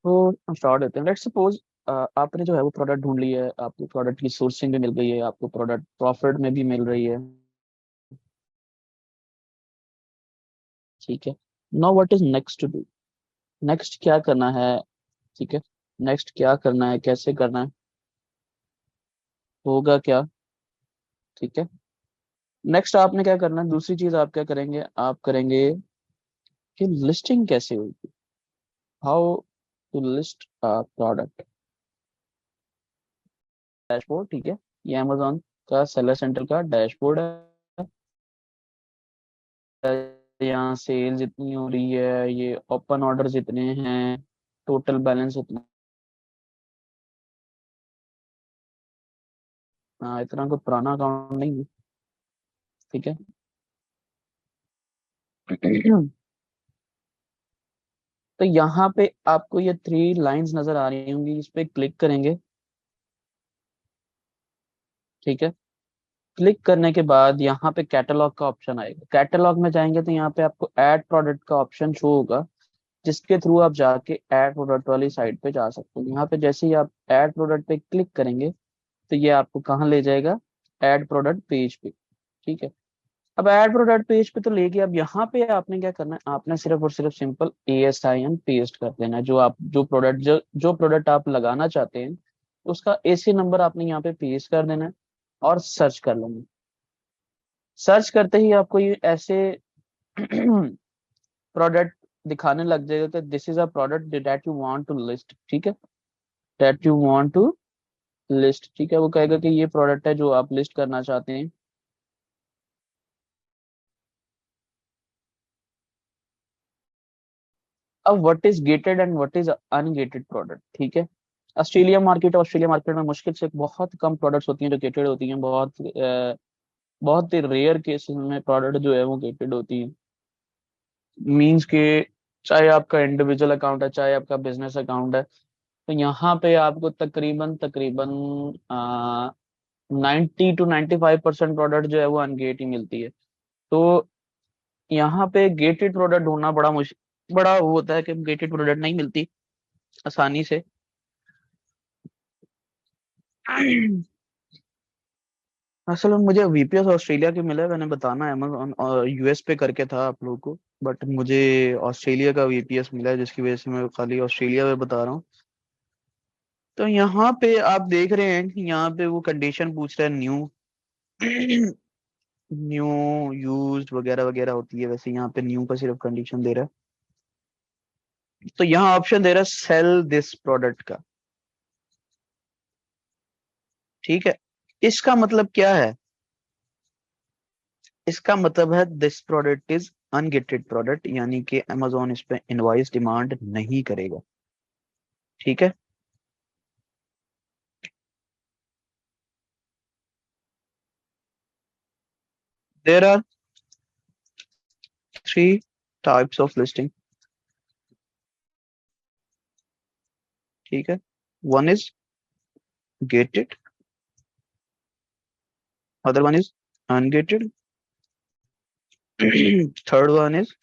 तो स्टार्ट होते हैं। लेट्स सपोज आपने जो है वो प्रोडक्ट ढूंढ ली है, आपको प्रोडक्ट की सोर्सिंग भी मिल गई है, आपको प्रोडक्ट प्रॉफिट में भी मिल रही है। ठीक है। Now what is next to do? Next क्या करना है? ठीक है। नेक्स्ट क्या करना है, कैसे करना है, होगा क्या? ठीक है। नेक्स्ट आपने क्या करना है, दूसरी चीज आप क्या करेंगे, आप करेंगे कि लिस्टिंग कैसे होगी, how to list product. Dashboard, ठीक है। ये अमेजोन का सेलर सेंटर का डैशबोर्ड है। यहाँ सेल जितनी हो रही है, ये ओपन ऑर्डर जितने हैं, टोटल बैलेंस इतना। हाँ, इतना कोई पुराना अकाउंट नहीं है। ठीक है। तो यहाँ पे आपको ये थ्री लाइंस नजर आ रही होंगी, इस पे क्लिक करेंगे। ठीक है। क्लिक करने के बाद यहाँ पे कैटलॉग का ऑप्शन आएगा। कैटलॉग में जाएंगे तो यहाँ पे आपको ऐड प्रोडक्ट का ऑप्शन शो होगा, जिसके थ्रू आप जाके ऐड प्रोडक्ट वाली साइट पे जा सकते हो। यहाँ पे जैसे ही आप ऐड प्रोडक्ट पे क्लिक करेंगे तो ये आपको कहाँ ले जाएगा, ऐड प्रोडक्ट पेज पे। ठीक है। अब ऐड प्रोडक्ट पेज पे तो लेके, अब यहाँ पे आपने क्या करना है, आपने सिर्फ और सिर्फ सिंपल ASIN पेस्ट कर देना है। जो प्रोडक्ट आप लगाना चाहते हैं उसका AC नंबर आपने यहाँ पे पेस्ट कर देना है और सर्च कर लेना है। सर्च करते ही आपको ये ऐसे प्रोडक्ट दिखाने लग जाएगा कि this is a product that you want to list. ठीक है। That you want to list, ठीक है। वो कहेगा कि ये प्रोडक्ट है जो आप लिस्ट करना चाहते हैं। अब what is gated and what is ungated product? ठीक है। ऑस्ट्रेलिया मार्केट में मुश्किल से बहुत कम प्रोडक्ट्स होती हैं जो गेटेड होती हैं। बहुत ही रेयर केसेस में प्रोडक्ट जो है वो गेटेड होती है। मींस के चाहे आपका इंडिविजुअल अकाउंट है, चाहे आपका बिजनेस अकाउंट है, तो यहाँ पे आपको तकरीबन तकरीबन 90 to 95% प्रोडक्ट जो है वो अनगेट ही मिलती है। तो यहाँ पे गेटेड प्रोडक्ट ढूंढना बड़ा वो होता है कि गेटेड प्रोडक्ट नहीं मिलती आसानी से। असल में मुझे VPS ऑस्ट्रेलिया के मिला है, मैंने बताना है अमेजोन और US पे करके था आप लोगों को, बट मुझे ऑस्ट्रेलिया का VPS मिला है, जिसकी वजह से मैं खाली ऑस्ट्रेलिया में बता रहा हूँ। तो यहाँ पे आप देख रहे हैं कि यहाँ पे वो कंडीशन पूछ रहा है, न्यू न्यू यूज्ड वगैरह वगैरह होती है, वैसे यहाँ पे न्यू का सिर्फ कंडीशन दे रहा है। तो यहाँ ऑप्शन दे रहा है सेल दिस प्रोडक्ट का। ठीक है। इसका मतलब क्या है? इसका मतलब है this product is ungated product, यानी कि अमेजोन इस पे इनवॉइस डिमांड नहीं करेगा। ठीक है। There are three types of listing. ठीक है। One is gated, other one is ungated, third one is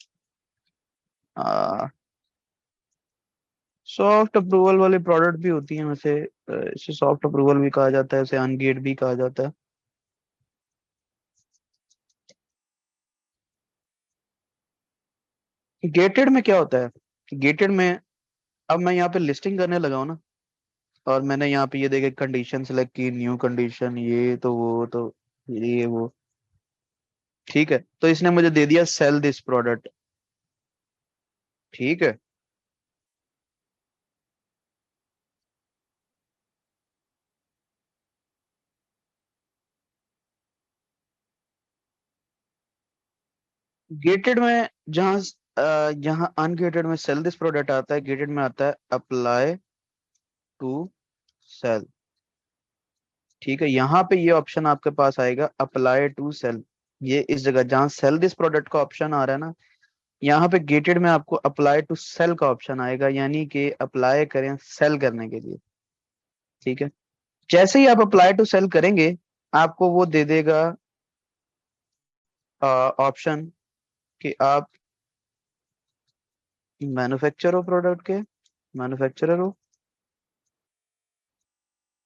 soft approval वाले प्रोडक्ट भी होती हैं वैसे। इसे सॉफ्ट अप्रूवल भी कहा जाता है, इसे अनगेट भी कहा जाता है। गेटेड में क्या होता है? गेटेड में, अब मैं यहाँ पे लिस्टिंग करने लगा हूँ ना, और मैंने यहाँ पे ये देखे कंडीशन सेलेक्ट की, न्यू कंडीशन, ये तो वो तो ये वो। ठीक है। तो इसने मुझे दे दिया सेल दिस प्रोडक्ट। ठीक है। गेटेड में जहाँ यहाँ अनगेटेड में सेल दिस प्रोडक्ट आता है, गेटेड में आता है अप्लाई टू सेल। ठीक है। यहाँ पे ये ऑप्शन आपके पास आएगा अप्लाई टू सेल। ये इस जगह जहाँ सेल दिस प्रोडक्ट का ऑप्शन आ रहा है ना, यहाँ पे गेटेड में आपको अप्लाई टू सेल का ऑप्शन आएगा, यानी कि अप्लाई करें सेल करने के लिए। ठीक है। जैसे ही आप अप्लाई टू सेल करेंगे, आपको वो दे देगा ऑप्शन कि आप मैन्युफैक्चर हो प्रोडक्ट के मैन्युफैक्चरर हो,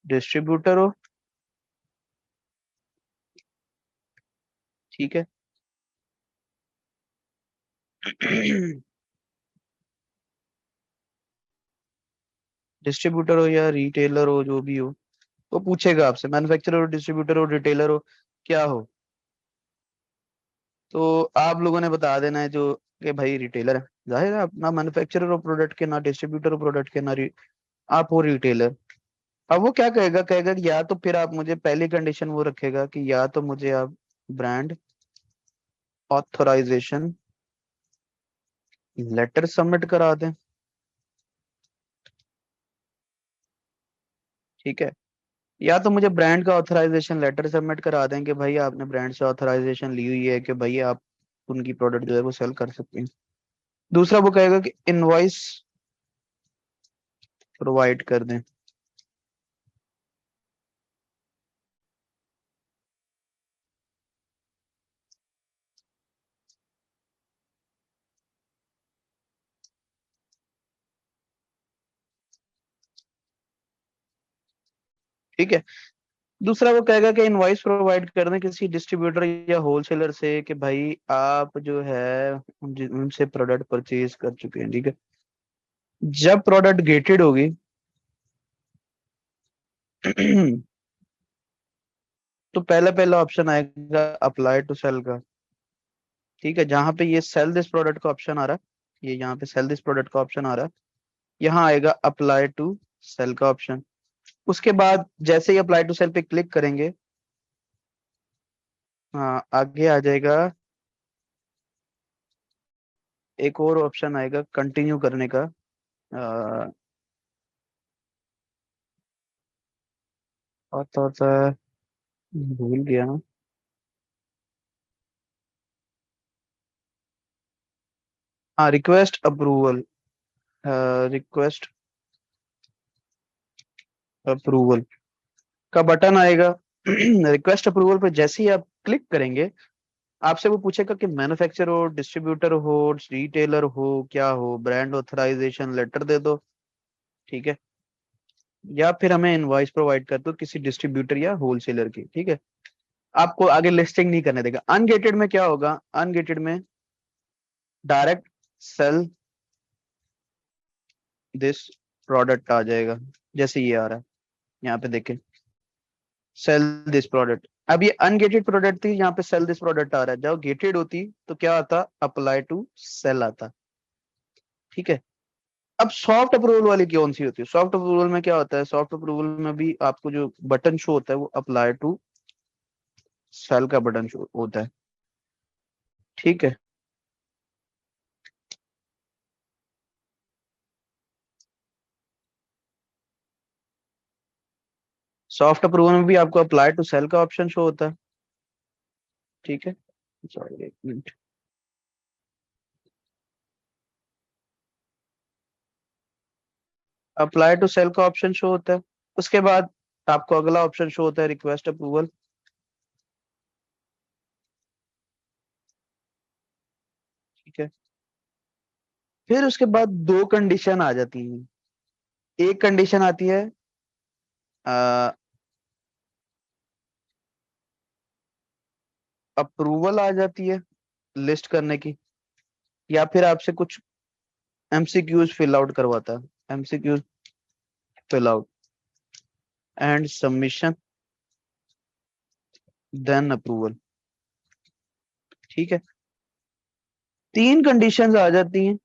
डिस्ट्रीब्यूटर हो, ठीक है। डिस्ट्रीब्यूटर हो या रिटेलर हो, जो भी हो, वो पूछेगा आपसे मैन्युफैक्चरर हो, डिस्ट्रीब्यूटर हो, रिटेलर हो, क्या हो। तो आप लोगों ने बता देना है जो कि भाई रिटेलर है। जाहिर है आप ना मैन्युफैक्चरर हो प्रोडक्ट के, ना डिस्ट्रीब्यूटर हो प्रोडक्ट के, ना आप हो रिटेलर। अब वो क्या कहेगा, कहेगा कि या तो फिर आप मुझे, पहली कंडीशन वो रखेगा कि या तो मुझे आप ब्रांड ऑथराइजेशन लेटर सबमिट करा दें, ठीक है। या तो मुझे ब्रांड का ऑथराइजेशन लेटर सबमिट करा दें कि भाई आपने ब्रांड से ऑथराइजेशन ली हुई है कि भाई आप उनकी प्रोडक्ट जो है वो सेल कर सकते हैं। दूसरा वो कहेगा कि इनवॉइस प्रोवाइड कर दें, ठीक है। दूसरा वो कहेगा कि इनवॉइस प्रोवाइड कर दें किसी डिस्ट्रीब्यूटर या होलसेलर से कि भाई आप जो है उनसे प्रोडक्ट परचेज कर चुके हैं, ठीक है। जब प्रोडक्ट गेटेड होगी तो पहला पहला ऑप्शन आएगा अप्लाई टू सेल का, ठीक है। जहां पे ये सेल दिस प्रोडक्ट का ऑप्शन आ रहा है, ये यहाँ पे सेल दिस प्रोडक्ट का ऑप्शन आ रहा है, यहाँ आएगा अप्लाई टू सेल का ऑप्शन। उसके बाद जैसे ही अप्लाई टू सेल पे क्लिक करेंगे, हाँ आगे आ जाएगा, एक और ऑप्शन आएगा कंटिन्यू करने का। आ, होता है, भूल गया ना। हाँ रिक्वेस्ट अप्रूवल, रिक्वेस्ट अप्रूवल का बटन आएगा। रिक्वेस्ट अप्रूवल पे जैसे ही आप क्लिक करेंगे, आपसे वो पूछेगा कि मैन्युफैक्चरर हो, डिस्ट्रीब्यूटर हो, रिटेलर हो, क्या हो, ब्रांड ऑथराइजेशन लेटर दे दो, ठीक है। या फिर हमें इनवॉइस प्रोवाइड कर दो किसी डिस्ट्रीब्यूटर या होलसेलर की, ठीक है। आपको आगे लिस्टिंग नहीं करने देगा। अनगेटेड में क्या होगा, अनगेटेड में डायरेक्ट सेल दिस प्रोडक्ट आ जाएगा, जैसे ये आ रहा है यहाँ पे देखें, सेल दिस प्रोडक्ट। अब ये अनगेटेड प्रोडक्ट थी, यहाँ पे सेल दिस प्रोडक्ट आ रहा है। जब गेटेड होती तो क्या आता, अप्लाई टू सेल आता, ठीक है। अब सॉफ्ट अप्रूवल वाली कौन सी होती है, सॉफ्ट अप्रूवल में क्या होता है, सॉफ्ट अप्रूवल में भी आपको जो बटन शो होता है वो अप्लाई टू सेल का बटन शो होता है, ठीक है। सॉफ्ट अप्रूवल में भी आपको अप्लाई टू सेल का ऑप्शन शो होता है, ठीक है। सॉरी एक मिनट। अप्लाई टू सेल का ऑप्शन शो होता है। उसके बाद आपको अगला ऑप्शन शो होता है रिक्वेस्ट अप्रूवल, ठीक है। फिर उसके बाद दो कंडीशन आ जाती हैं। एक कंडीशन आती है अप्रूवल आ जाती है लिस्ट करने की, या फिर आपसे कुछ एमसीक्यूज फिल आउट करवाता है, MCQs fill out and submission then approval, ठीक है। तीन कंडीशंस आ जाती हैं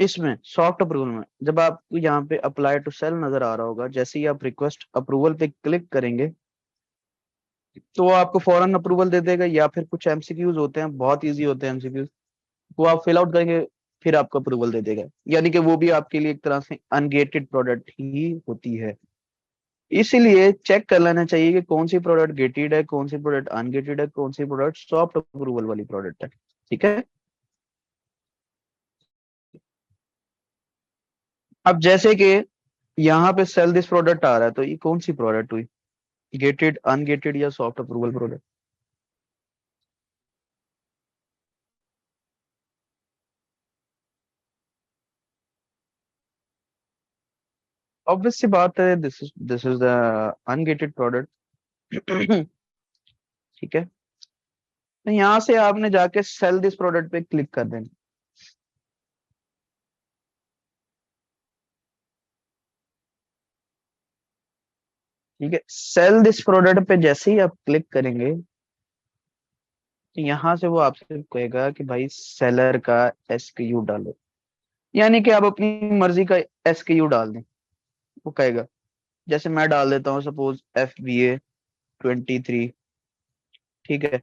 इसमें सॉफ्ट अप्रूवल में। जब आपको यहाँ पे अप्लाई टू सेल नजर आ रहा होगा, जैसे ही आप रिक्वेस्ट अप्रूवल पे क्लिक करेंगे तो वो आपको फौरन अप्रूवल दे देगा, या फिर कुछ एमसीक्यूज होते हैं, बहुत इजी होते हैं एमसीक्यूज, वो आप फिल आउट करेंगे फिर आपको अप्रूवल दे देगा। यानी कि वो भी आपके लिए एक तरह से अनगेटेड प्रोडक्ट ही होती है। इसीलिए चेक कर लेना चाहिए कि कौन सी प्रोडक्ट गेटेड है, कौन सी प्रोडक्ट अनगेटेड है, कौन सी प्रोडक्ट सॉफ्ट अप्रूवल वाली प्रोडक्ट है, ठीक है। अब जैसे कि यहाँ पे सेल दिस प्रोडक्ट आ रहा है, तो ये कौन सी प्रोडक्ट हुई, गेटेड, अनगेटेड या सॉफ्ट अप्रूवल प्रोडक्ट। ऑब्वियस सी बात है, this is the ungated product. ठीक है, तो यहाँ से आपने जाके सेल दिस प्रोडक्ट पे क्लिक कर देना। ठीक है, सेल दिस प्रोडक्ट पे जैसे ही आप क्लिक करेंगे, तो यहाँ से वो आपसे कहेगा कि भाई सेलर का एसक्यू डालो, यानी कि आप अपनी मर्जी का एसक्यू डाल दें। वो कहेगा, जैसे मैं डाल देता हूँ सपोज FBA 23। ठीक है,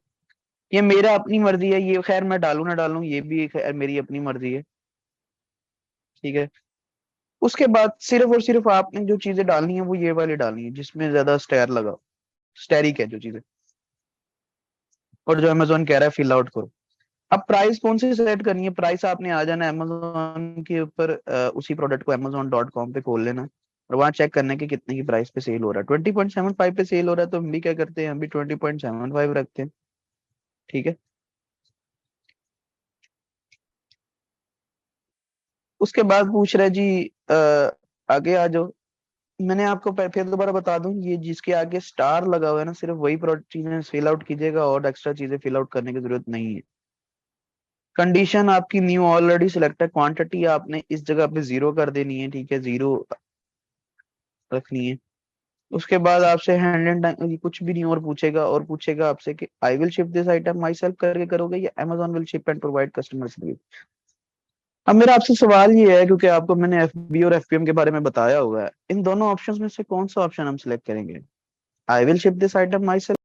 ये मेरा अपनी मर्जी है, ये खैर मैं डालू ना डालूं ये भी खैर मेरी अपनी मर्जी है। ठीक है, उसके बाद सिर्फ और सिर्फ आपने जो चीजें डालनी है वो ये वाली डालनी है जिसमें ज्यादा स्टेर लगा, स्टेरिक है जो चीजें, और जो अमेजोन कह रहा है फिल आउट करो। अब प्राइस कौन सी सेट करनी है, प्राइस आपने आ जाना अमेजोन के ऊपर, उसी प्रोडक्ट को amazon.com पे खोल लेना और वहां चेक करना है कि कितने की प्राइस पे सेल हो रहा है। 20.75 पे सेल हो रहा है, तो हम भी क्या करते हैं, हम भी 20.75 रखते हैं। ठीक है, उसके बाद पूछ रहा है जी आगे आ जाओ। मैंने आपको फिर दोबारा बता दूं, ये जिसके आगे स्टार लगा हुआ है ना, सिर्फ वही प्रोडक्ट चीजें फिल आउट कीजिएगा और एक्स्ट्रा चीजें फिल आउट करने की जरूरत नहीं है। कंडीशन आपकी न्यू ऑलरेडी सिलेक्ट है, क्वांटिटी आपने इस जगह पे जीरो कर देनी है। ठीक है, जीरो रखनी है। उसके बाद आपसे हैंड एंड टाइम कुछ भी नहीं और पूछेगा, और पूछेगा आपसे कि I will ship this item my self करके करोगे या Amazon will ship and provide customer service. अब मेरा आपसे सवाल ये है, क्योंकि आपको मैंने FB और FPM के बारे में बताया हुआ है, इन दोनों ऑप्शंस में से कौन सा ऑप्शन हम सिलेक्ट करेंगे, I will ship this item my self.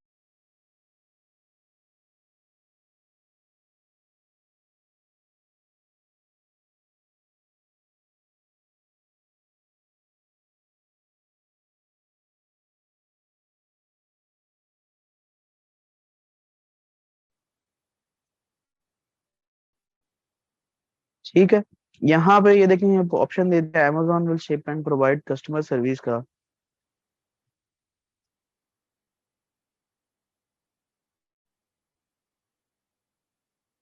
ठीक है, यहाँ पे ये देखेंगे ऑप्शन दे दिया Amazon will ship and provide customer service का।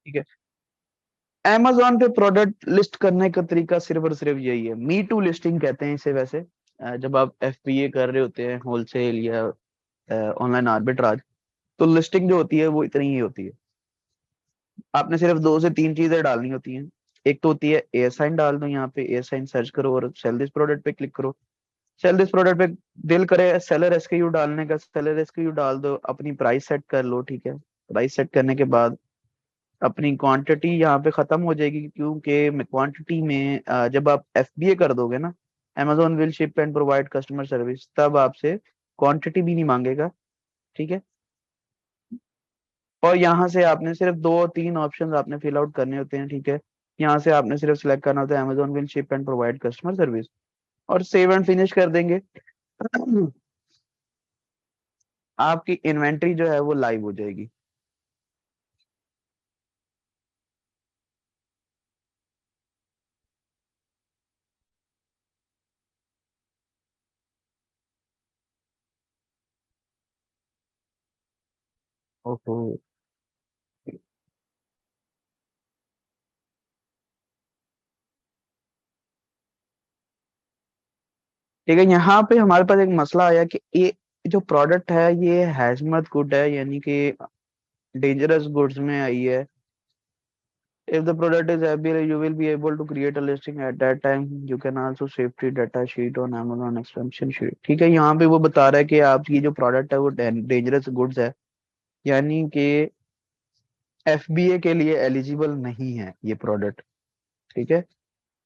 ठीक है, अमेजोन पे प्रोडक्ट लिस्ट करने का तरीका सिर्फ और सिर्फ यही है, मी टू लिस्टिंग कहते हैं इसे वैसे। जब आप FBA कर रहे होते हैं होलसेल या ऑनलाइन आर्बिट्राज, तो लिस्टिंग जो होती है वो इतनी ही होती है। आपने सिर्फ दो से तीन चीजें डालनी होती हैं। एक तो होती है ए साइन डाल दो, यहाँ पे ए साइन सर्च करो और सेल दिस प्रोडक्ट पे क्लिक करो। सेल दिस प्रोडक्ट पे दिल करे सेलर SKU डालने का, सेलर SKU डाल दो, अपनी प्राइस सेट कर लो। ठीक है, प्राइस सेट करने के बाद अपनी क्वांटिटी यहाँ पे खत्म हो जाएगी, क्योंकि क्वांटिटी में जब आप FBA कर दोगे ना, Amazon will ship and provide customer service, तब आपसे क्वांटिटी भी नहीं मांगेगा। ठीक है, और यहाँ से आपने सिर्फ दो और तीन ऑप्शन आपने फिल आउट करने होते हैं। ठीक है, यहाँ से आपने सिर्फ सिलेक्ट करना होता है Amazon will ship and provide customer service, और सेव एंड फिनिश कर देंगे। आपकी इन्वेंट्री जो है वो लाइव हो जाएगी। ओहो, ठीक है, यहाँ पे हमारे पास एक मसला आया कि ये जो प्रोडक्ट है ये हैजमत गुड है, यानी कि डेंजरस गुड्स में आई है। If the product is available, you will be able to create a listing at that time. You can also safety data sheet on Amazon expansion sheet. ठीक है, यहाँ पे वो बता रहा है कि आपकी जो प्रोडक्ट है वो डेंजरस गुड्स है, यानी कि FBA के लिए एलिजिबल नहीं है ये प्रोडक्ट। ठीक है,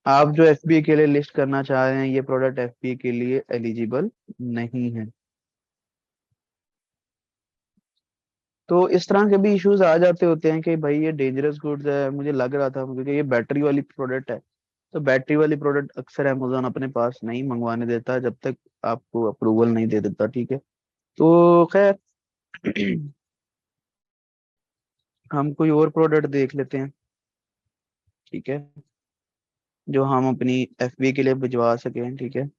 आप जो FBA के लिए लिस्ट करना चाह रहे हैं ये प्रोडक्ट FBA के लिए एलिजिबल नहीं है। तो इस तरह के भी इश्यूज आ जाते होते हैं कि भाई ये डेंजरस गुड्स है, मुझे लग रहा था क्योंकि ये बैटरी वाली प्रोडक्ट है। तो बैटरी वाली प्रोडक्ट अक्सर अमेजोन अपने पास नहीं मंगवाने देता जब तक आपको अप्रूवल नहीं दे देता। ठीक है, तो खैर हम कोई और प्रोडक्ट देख लेते हैं। ठीक है, जो हम अपनी FB के लिए भिजवा सकें। ठीक है,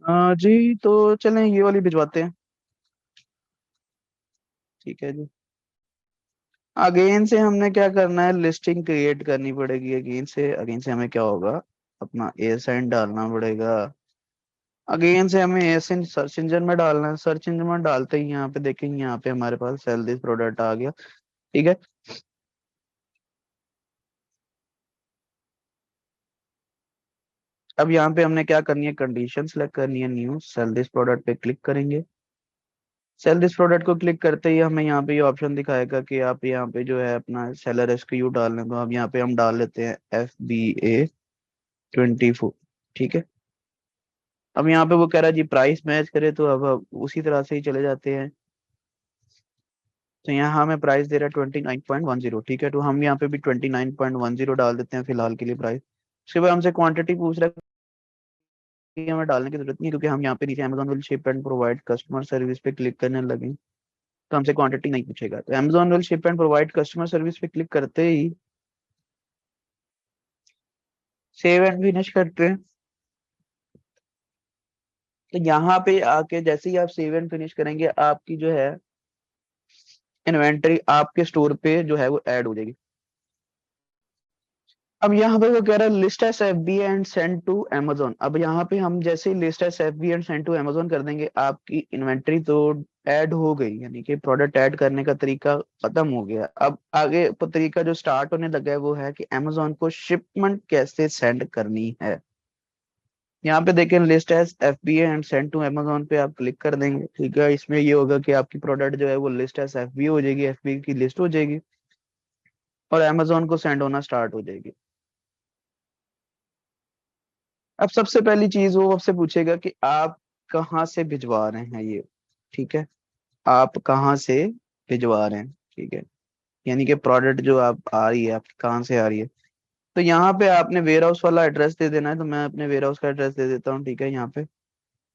जी तो चलें ये वाली भिजवाते हैं। ठीक है जी। अगेन से हमने क्या करना है, लिस्टिंग क्रिएट करनी पड़ेगी। अगेन से हमें क्या होगा, अपना एसाइन डालना पड़ेगा। अगेन से हमें एसाइन सर्च इंजन में डालना है। सर्च इंजन में डालते ही यहाँ पे देखेंगे, यहाँ पे हमारे पास सेल दिस प्रोडक्ट आ गया। ठीक है। अब यहाँ पे हमने क्या करनी है, कंडीशन सेलेक्ट करनी है, न्यू सेल दिस प्रोडक्ट पे क्लिक करेंगे। सेल दिस प्रोडक्ट को क्लिक करते ही हमें यहाँ पे ये ऑप्शन दिखाएगा कि आप यहाँ पे जो है अपना सेलर एसक्यू डालने दो। अब यहाँ पे हम डाल लेते हैं FBA 24। ठीक है। अब यहाँ पे वो कह रहा है जी प्राइस मैच करे, तो अब उसी तरह से ही चले जाते हैं। तो यहाँ हमें प्राइस दे रहा है 29.10। ठीक है, तो हम यहाँ पे भी 29.10 डाल देते हैं फिलहाल के लिए प्राइस। उसके बाद हमसे क्वांटिटी पूछ रहा है कि हमें डालने की जरूरत नहीं, क्योंकि हम यहाँ पे नीचे Amazon will ship and provide customer service पे क्लिक करने लगे, तो हमसे क्वांटिटी नहीं पूछेगा। तो Amazon will ship and provide customer service पे क्लिक करते ही सेव एंड फिनिश करते हैं। तो यहाँ पे आके जैसे ही आप सेव एंड फिनिश करेंगे, आपकी जो है इन्वेंटरी आपके स्टोर पे जो है वो ऐड हो जाएगी। अब यहाँ पे वो कह रहा है list S F B and send to Amazon। अब यहाँ पे हम जैसे ही list S F B and send to Amazon कर देंगे, आपकी इन्वेंटरी तो ऐड हो गई, यानी कि प्रोडक्ट ऐड करने का तरीका खत्म हो गया। अब आगे तरीका जो स्टार्ट होने लगा है वो है कि Amazon को शिपमेंट कैसे सेंड करनी है। यहाँ पे देखें list S F B and send to Amazon पे आप क्लिक कर देंगे। ठीक है, इसमें ये होगा कि आपकी प्रोडक्ट जो है वो लिस्ट एस एफ बी हो जाएगी, एफ बी की लिस्ट हो जाएगी, और Amazon को सेंड होना स्टार्ट हो जाएगी। अब सबसे पहली चीज वो आपसे पूछेगा कि आप कहाँ से भिजवा रहे हैं ये। ठीक है, आप कहाँ से भिजवा रहे हैं। ठीक है, यानी कि प्रोडक्ट जो आप आ रही है आपकी कहाँ से आ रही है। तो यहाँ पे आपने वेयर हाउस वाला एड्रेस दे देना है, तो मैं अपने वेयर हाउस का एड्रेस दे देता हूँ। ठीक है, यहाँ पे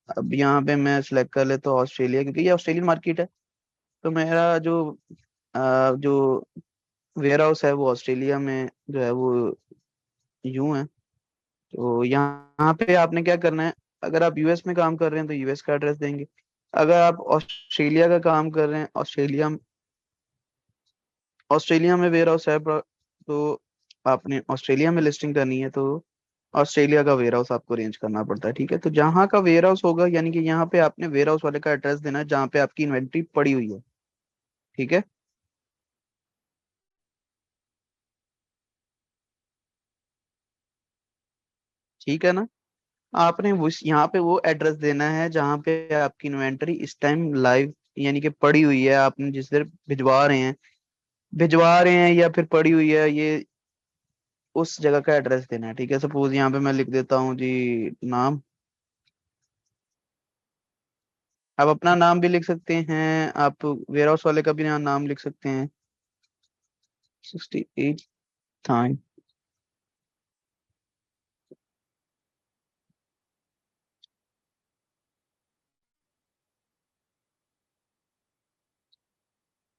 अब यहाँ पे मैं सिलेक्ट कर लेता हूँ ऑस्ट्रेलिया, क्योंकि ये ऑस्ट्रेलियन मार्केट है। तो मेरा जो वेयर हाउस है वो ऑस्ट्रेलिया में जो है वो यूं है। तो यहाँ पे आपने क्या करना है, अगर आप यूएस में काम कर रहे हैं तो यूएस का एड्रेस देंगे। अगर आप ऑस्ट्रेलिया का काम कर रहे हैं, ऑस्ट्रेलिया में वेयर हाउस है, तो आपने ऑस्ट्रेलिया में लिस्टिंग करनी है, तो ऑस्ट्रेलिया का वेयर हाउस आपको अरेंज करना पड़ता है। ठीक है, तो जहाँ का वेयर हाउस होगा, यानी कि यहाँ पे आपने वेयर हाउस वाले का एड्रेस देना है जहाँ पे आपकी इन्वेंट्री पड़ी हुई है। ठीक है। ठीक है ना, आपने वो यहाँ पे वो एड्रेस देना है जहाँ पे आपकी इन्वेंटरी इस टाइम लाइव, यानी कि पड़ी हुई है, आपने जिस देर भिजवा रहे हैं या फिर पड़ी हुई है, ये उस जगह का एड्रेस देना है। ठीक है, सपोज यहाँ पे मैं लिख देता हूँ जी नाम। आप अपना नाम भी लिख सकते हैं, आप वेयर हाउस वाले का भी नाम लिख सकते हैं। 68 थाइन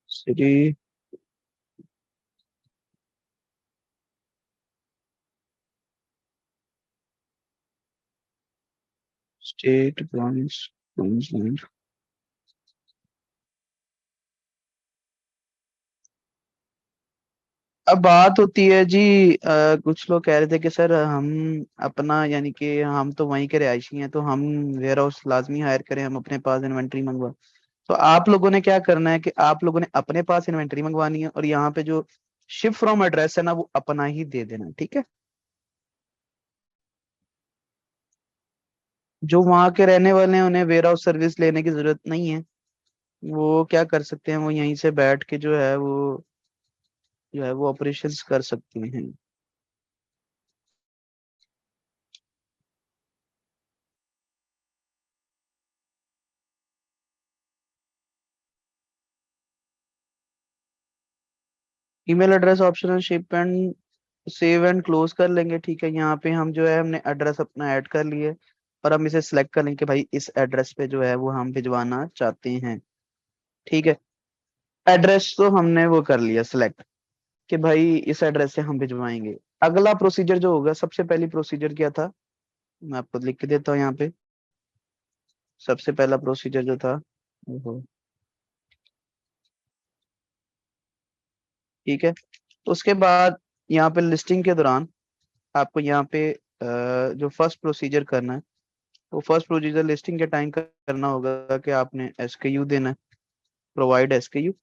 सिटी स्टेट क्वींसलैंड। अब बात होती है जी, कुछ लोग कह रहे थे कि सर हम अपना, यानी कि हम तो वहीं के रहायशी हैं, तो हम वेयर हाउस लाजमी हायर करें, हम अपने पास इन्वेंट्री मंगवा। तो आप लोगों ने क्या करना है कि आप लोगों ने अपने पास इन्वेंट्री मंगवानी है, और यहाँ पे जो शिप फ्रॉम एड्रेस है ना वो अपना ही दे देना है। ठीक है, जो वहाँ के रहने वाले हैं उन्हें वेयर हाउस सर्विस लेने की जरूरत नहीं है। वो क्या कर सकते हैं, वो यहीं से बैठ के जो है वो ऑपरेशंस कर सकते हैं। Email address optional ship and save and close कर लेंगे। ठीक है, यहाँ पे हम जो है हमने एड्रेस अपना ऐड कर लिए, और हम इसे सिलेक्ट कर लेंगे कि भाई इस एड्रेस पे जो है वो हम भिजवाना चाहते हैं। ठीक है, एड्रेस तो हमने वो कर लिया सिलेक्ट कि भाई इस एड्रेस से हम भिजवाएंगे। अगला प्रोसीजर जो होगा, सबसे पहली प्रोसीजर क्या था, मैं आपको लिख के देता हूँ यहाँ पे। सबसे पहला प्रोसीजर जो था वो, ठीक है। उसके बाद यहाँ पे लिस्टिंग के दौरान आपको यहाँ पे जो फर्स्ट प्रोसीजर करना है, वो फर्स्ट प्रोसीजर लिस्टिंग के टाइम करना होगा कि आपने एसकेयू देना है, प्रोवाइड एसकेयू।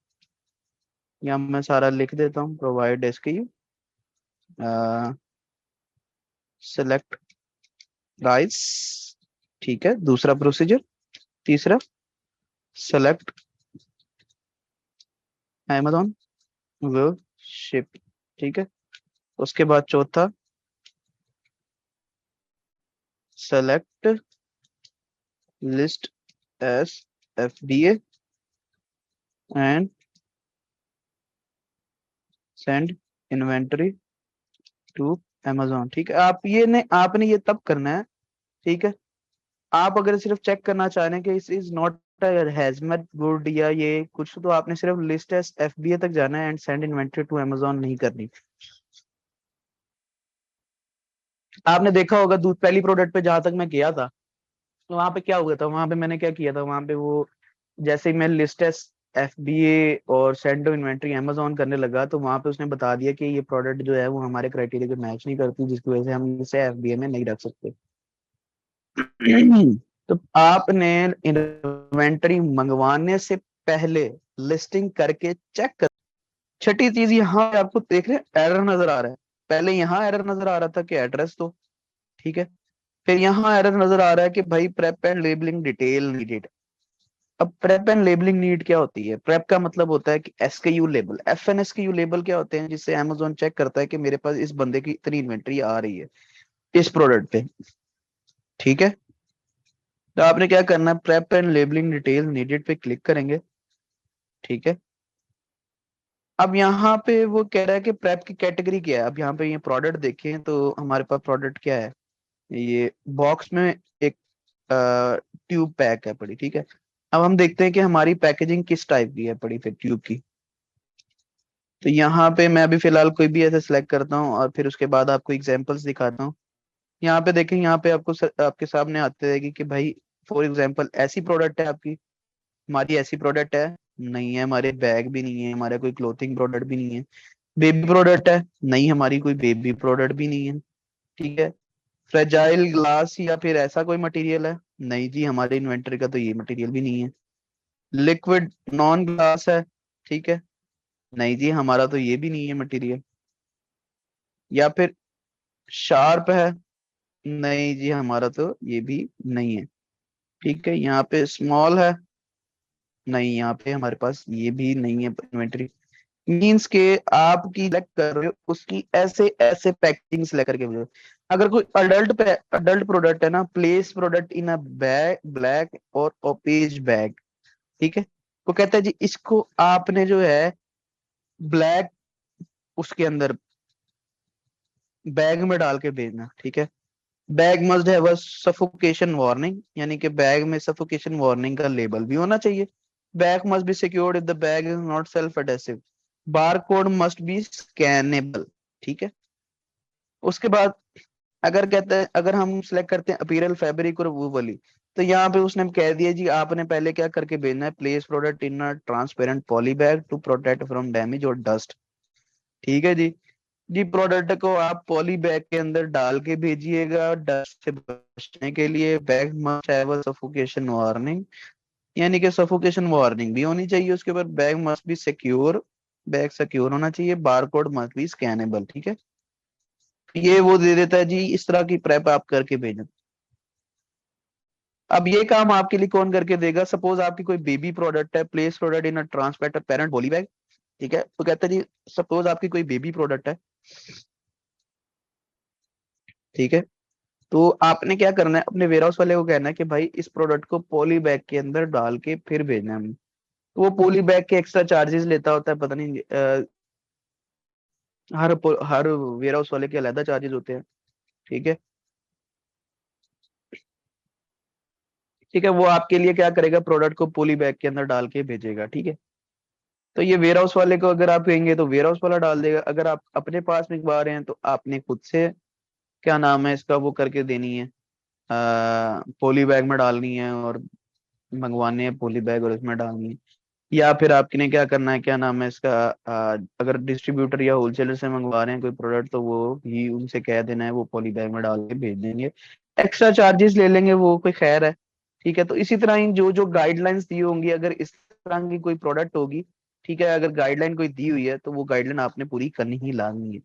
यहाँ मैं सारा लिख देता हूँ, प्रोवाइड एसकेयू, सेलेक्ट प्राइस, ठीक है, दूसरा प्रोसीजर। तीसरा, सेलेक्ट amazon will ship, ठीक है। उसके बाद चौथा, select list as FBA and send inventory to amazon, ठीक है। आप ये नहीं, आपने ये तब करना है, ठीक है। आप अगर सिर्फ चेक करना चाह रहे हैं कि इस इज नॉट हैजमेट गुड या ये कुछ, तो आपने सिर्फ लिस्ट एस FBA तक जाना है and send inventory to amazon नहीं करनी। आपने देखा होगा दूध पहली प्रोडक्ट पे जहां तक मैं गया था, तो वहां पे क्या हुआ था, वहां पे मैंने क्या किया था, वहां पे वो जैसे ही मैं लिस्ट एस FBA और सेंड टू इन्वेंटरी amazon करने लगा, तो वहां पे उसने बता दिया कि ये प्रोडक्ट जो है वो हमारे क्राइटेरिया को मैच नहीं करती, जिसकी वजह से हम इसे FBA में नहीं रख सकते। तो आपने इन्वेंटरी मंगवाने से पहले लिस्टिंग करके चेक कर। छठी चीज, यहाँ पे आपको देख रहे हैं एरर नजर आ रहा है। पहले यहाँ एरर नजर आ रहा था कि एड्रेस दो, ठीक है। फिर यहाँ एरर नजर आ रहा है कि भाई prep and labelling detail needed. अब प्रेप एंड लेबलिंग नीड क्या होती है? प्रेप का मतलब होता है कि SKU label, FN SKU label क्या होते हैं, जिससे Amazon चेक करता है कि मेरे पास इस बंदे की इतनी इन्वेंट्री आ रही है इस प्रोडक्ट पे, ठीक है। तो आपने क्या करना है, prep and labelling detail needed पे क्लिक करेंगे, ठीक है। अब यहाँ पे वो कह रहा है कि प्रेप की कैटेगरी क्या है। अब यहाँ पे ये प्रोडक्ट देखें तो हमारे पास प्रोडक्ट क्या है, ये बॉक्स में एक ट्यूब पैक है पड़ी, ठीक है। अब हम देखते हैं कि हमारी पैकेजिंग किस टाइप की है पड़ी फिर ट्यूब की। तो यहाँ पे मैं अभी फिलहाल कोई भी ऐसे सिलेक्ट करता हूँ और फिर उसके बाद आपको एग्जांपल्स दिखाता हूँ। यहाँ पे देखें, यहाँ पे आपको आपके सामने आते रहेगी कि भाई फॉर एग्जांपल ऐसी प्रोडक्ट है आपकी, हमारी ऐसी प्रोडक्ट है नहीं है, हमारे बैग भी नहीं है, हमारा कोई क्लोथिंग प्रोडक्ट भी नहीं है। बेबी प्रोडक्ट है नहीं, हमारी कोई बेबी प्रोडक्ट भी नहीं है, ठीक है। फ्रेजाइल ग्लास या फिर ऐसा कोई मटेरियल है नहीं जी, हमारे इन्वेंटरी का तो ये मटेरियल भी नहीं है। लिक्विड नॉन ग्लास है, ठीक है, नहीं जी, हमारा तो ये भी नहीं है मटेरियल। या फिर शार्प है, नहीं जी, हमारा तो ये भी नहीं है, ठीक है। यहाँ पे स्मॉल है, नहीं, यहाँ पे हमारे पास ये भी नहीं है इन्वेंटरी। मीन्स के आपकी सिलेक्ट कर रहे हो उसकी ऐसे ऐसे पैकेजिंग सिलेक्ट करके भेजो। अगर कोई अडल्ट प्रोडक्ट है ना, place product in a bag black और ओपेज बैग, ठीक है। वो कहता है जी इसको आपने जो है ब्लैक उसके अंदर बैग में डाल के भेजना, ठीक है। Bag must have a suffocation warning, यानी कि बैग में सफोकेशन वार्निंग का लेबल भी होना चाहिए। Bag must be secured if the bag is not self adhesive, bar code must be scannable, ठीक है। उसके बाद अगर कहते हैं, अगर हम सिलेक्ट करते हैं अपीरल फैब्रिक और वो वाली, तो यहाँ पे उसने कह दिया जी आपने पहले क्या करके भेजना है, place product in a transparent poly bag to protect from damage और डस्ट, ठीक है जी। जी प्रोडक्ट को आप पॉली बैग के अंदर डाल के भेजिएगा डस्ट से बचने के लिए। Bag must have a suffocation warning, यानी कि सफोकेशन वार्निंग भी होनी चाहिए उसके ऊपर। Bag must be secure, bag secure होना चाहिए। बारकोड मस्ट बी स्कैनेबल, ठीक है। ये वो दे देता है जी, इस तरह की प्रेप आप करके भेजें। अब ये काम आपके लिए कौन करके देगा? सपोज आपकी कोई बेबी प्रोडक्ट है, place product in a transparent parent poly bag, ठीक है। तो कहता है जी सपोज आपकी कोई बेबी प्रोडक्ट है, ठीक है। तो आपने क्या करना है, अपने वेयरहाउस वाले को कहना है कि भाई इस प्रोडक्ट को पॉली बैग के अंदर डाल के फिर भेजना है हमें। तो वो पॉली बैग के एक्स्ट्रा चार्जेस लेता होता है, पता नहीं हर वेयरहाउस वाले के अलग चार्जेस होते हैं, ठीक है। ठीक है, वो आपके लिए क्या करेगा, प्रोडक्ट को पॉली बैग के अंदर डाल के भेजेगा, ठीक है। तो ये वेयरहाउस वाले को अगर आप कहेंगे तो वेयरहाउस वाला डाल देगा। अगर आप अपने पास मंगवा रहे हैं तो आपने खुद से क्या नाम है इसका वो करके देनी है, पॉली बैग में डालनी है और मंगवाने हैं पॉली बैग और उसमें डालनी है। या फिर आपने क्या करना है, क्या नाम है इसका, अगर डिस्ट्रीब्यूटर या होलसेलर से मंगवा रहे हैं कोई प्रोडक्ट, तो वो ही उनसे कह देना है, वो पॉली बैग में डाल के भेज देंगे। एक्स्ट्रा चार्जेस ले लेंगे वो, कोई खैर है। ठीक है, तो इसी तरह ही जो जो गाइडलाइंस दी होंगी, अगर इस तरह की कोई प्रोडक्ट होगी, ठीक है, अगर गाइडलाइन कोई दी हुई है तो वो गाइडलाइन आपने पूरी करनी ही लानी है।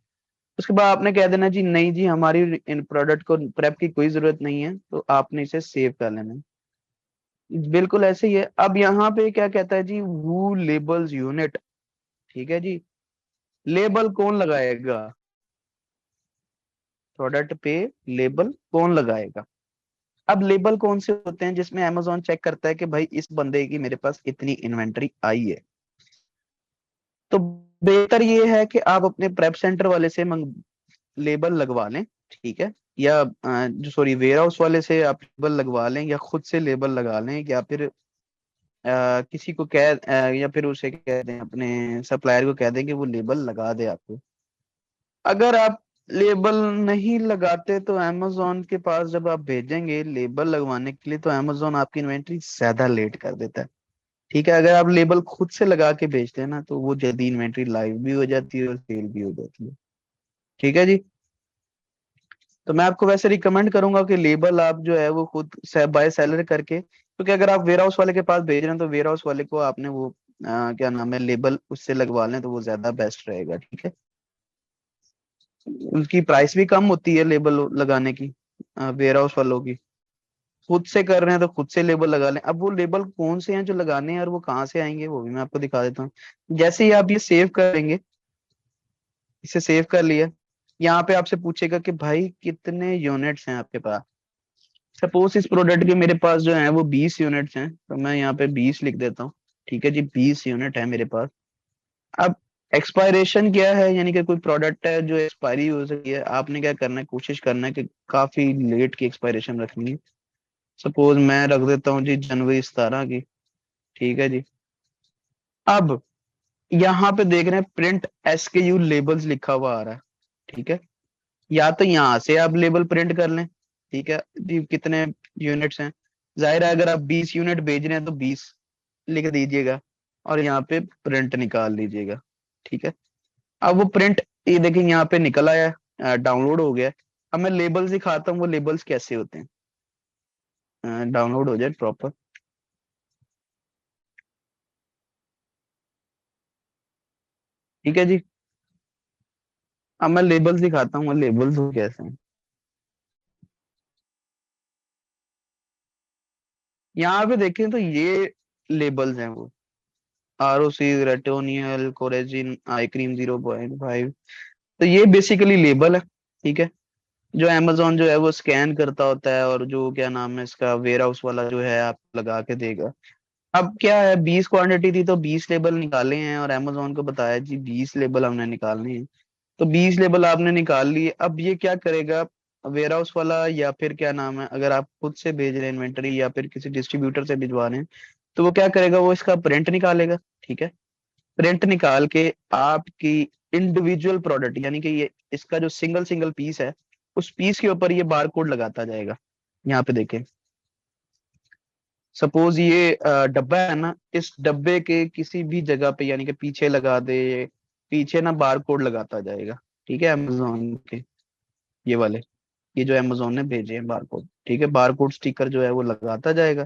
उसके बाद आपने कह देना जी नहीं जी, हमारी इन प्रोडक्ट को प्रेप की कोई जरूरत नहीं है, तो आपने इसे सेव कर लेना है। बिल्कुल ऐसे ही है। अब यहाँ पे क्या कहता है जी, who labels यूनिट। ठीक है जी, लेबल कौन लगाएगा, प्रोडक्ट पे लेबल कौन लगाएगा। अब लेबल कौन से होते हैं जिसमें अमेजोन चेक करता है कि भाई इस बंदे की मेरे पास इतनी इन्वेंटरी आई है। तो बेहतर ये है कि आप अपने प्रेप सेंटर वाले से लेबल लगवा लें। ठीक है, या जो सॉरी वेयर हाउस वाले से आप लेबल लगवा लें, या खुद से लेबल लगा लें, या फिर किसी को या फिर उसे कह दें, अपने सप्लायर को कह दें कि वो लेबल लगा दे आपको। अगर आप लेबल नहीं लगाते तो amazon के पास जब आप भेजेंगे लेबल लगवाने के लिए, तो amazon आपकी इन्वेंट्री ज्यादा लेट कर देता है। ठीक है, अगर आप लेबल खुद से लगा के भेजते हैं ना, तो वो जल्दी इन्वेंट्री लाइव भी हो जाती है और सेल भी हो जाती है। ठीक है जी, तो मैं आपको वैसे रिकमेंड करूंगा कि लेबल आप जो है वो खुद बाय सेलर करके, क्योंकि अगर आप वेयर हाउस वाले के पास भेज रहे हैं तो वेयर हाउस वाले को आपने वो क्या नाम है, लेबल उससे लगवा लें तो वो ज्यादा बेस्ट रहेगा। ठीक है, उनकी प्राइस भी कम होती है लेबल लगाने की, वेयर हाउस वालों की। खुद से कर रहे हैं तो खुद से लेबल लगा लें। अब वो लेबल कौन से हैं जो लगाने हैं और वो कहाँ से आएंगे, वो भी मैं आपको दिखा देता हूँ। जैसे ही आप ये सेव करेंगे, इसे सेव कर लिया, यहाँ पे आपसे पूछेगा कि भाई कितने यूनिट्स हैं आपके पास। सपोज इस प्रोडक्ट के मेरे पास जो है वो 20 यूनिट्स हैं, तो मैं यहाँ पे 20 लिख देता हूँ। ठीक है जी, 20 यूनिट है मेरे पास। अब एक्सपायरेशन क्या है, यानी कि कोई प्रोडक्ट है जो एक्सपायरी हो सकती है, आपने क्या करना है, कोशिश करना है कि काफी लेट की एक्सपायरेशन रखनी है। सपोज मैं रख देता हूँ जी जनवरी 17 की। ठीक है जी, अब यहाँ पे देख रहे हैं प्रिंट SKU लेबल्स लिखा हुआ आ रहा है। ठीक है, या तो यहाँ से आप लेबल प्रिंट कर लें। ठीक है जी, कितने यूनिट्स हैं, जाहिर है अगर आप 20 यूनिट भेज रहे हैं तो 20 लिख दीजिएगा और यहाँ पे प्रिंट निकाल लीजिएगा। ठीक है, अब वो प्रिंट, ये देखिए यहाँ पे निकल आया, डाउनलोड हो गया। अब मैं लेबल्स दिखाता हूँ वो लेबल्स कैसे होते हैं, डाउनलोड हो जाए प्रॉपर। ठीक है जी, अब मैं लेबल्स दिखाता हूँ, लेबल्स हो कैसे हैं। यहाँ पे देखें तो ये लेबल्स हैं वो, ROC, रेटोनियल, कोरेजिन, आई क्रीम 0.5। तो ये बेसिकली लेबल है। ठीक है, जो अमेजोन जो है वो स्कैन करता होता है, और जो क्या नाम है इसका, वेयर हाउस वाला जो है आप लगा के देगा। अब क्या है, 20 क्वांटिटी थी तो 20 लेबल निकाले हैं, और अमेजोन को बताया जी 20 लेबल हमने निकालने हैं। तो 20 लेबल आपने निकाल लिए। अब ये क्या करेगा, वेयर हाउस वाला, या फिर क्या नाम है, अगर आप खुद से भेज रहे हैं इन्वेंटरी या फिर किसी डिस्ट्रीब्यूटर से भिजवा रहे हैं, तो वो क्या करेगा, वो इसका प्रिंट निकालेगा। ठीक है, प्रिंट निकाल के आपकी इंडिविजुअल प्रोडक्ट, यानी कि ये इसका जो सिंगल सिंगल पीस है, उस पीस के ऊपर ये बार कोड लगाता जाएगा। यहाँ पे देखें, सपोज ये डब्बा है ना, इस डब्बे के किसी भी जगह पे, यानी कि पीछे लगा दे, पीछे ना बार कोड लगाता जाएगा। ठीक है, अमेजोन के ये वाले, ये जो अमेजोन ने भेजे हैं बार कोड, ठीक है, बार कोड स्टिकर जो है वो लगाता जाएगा,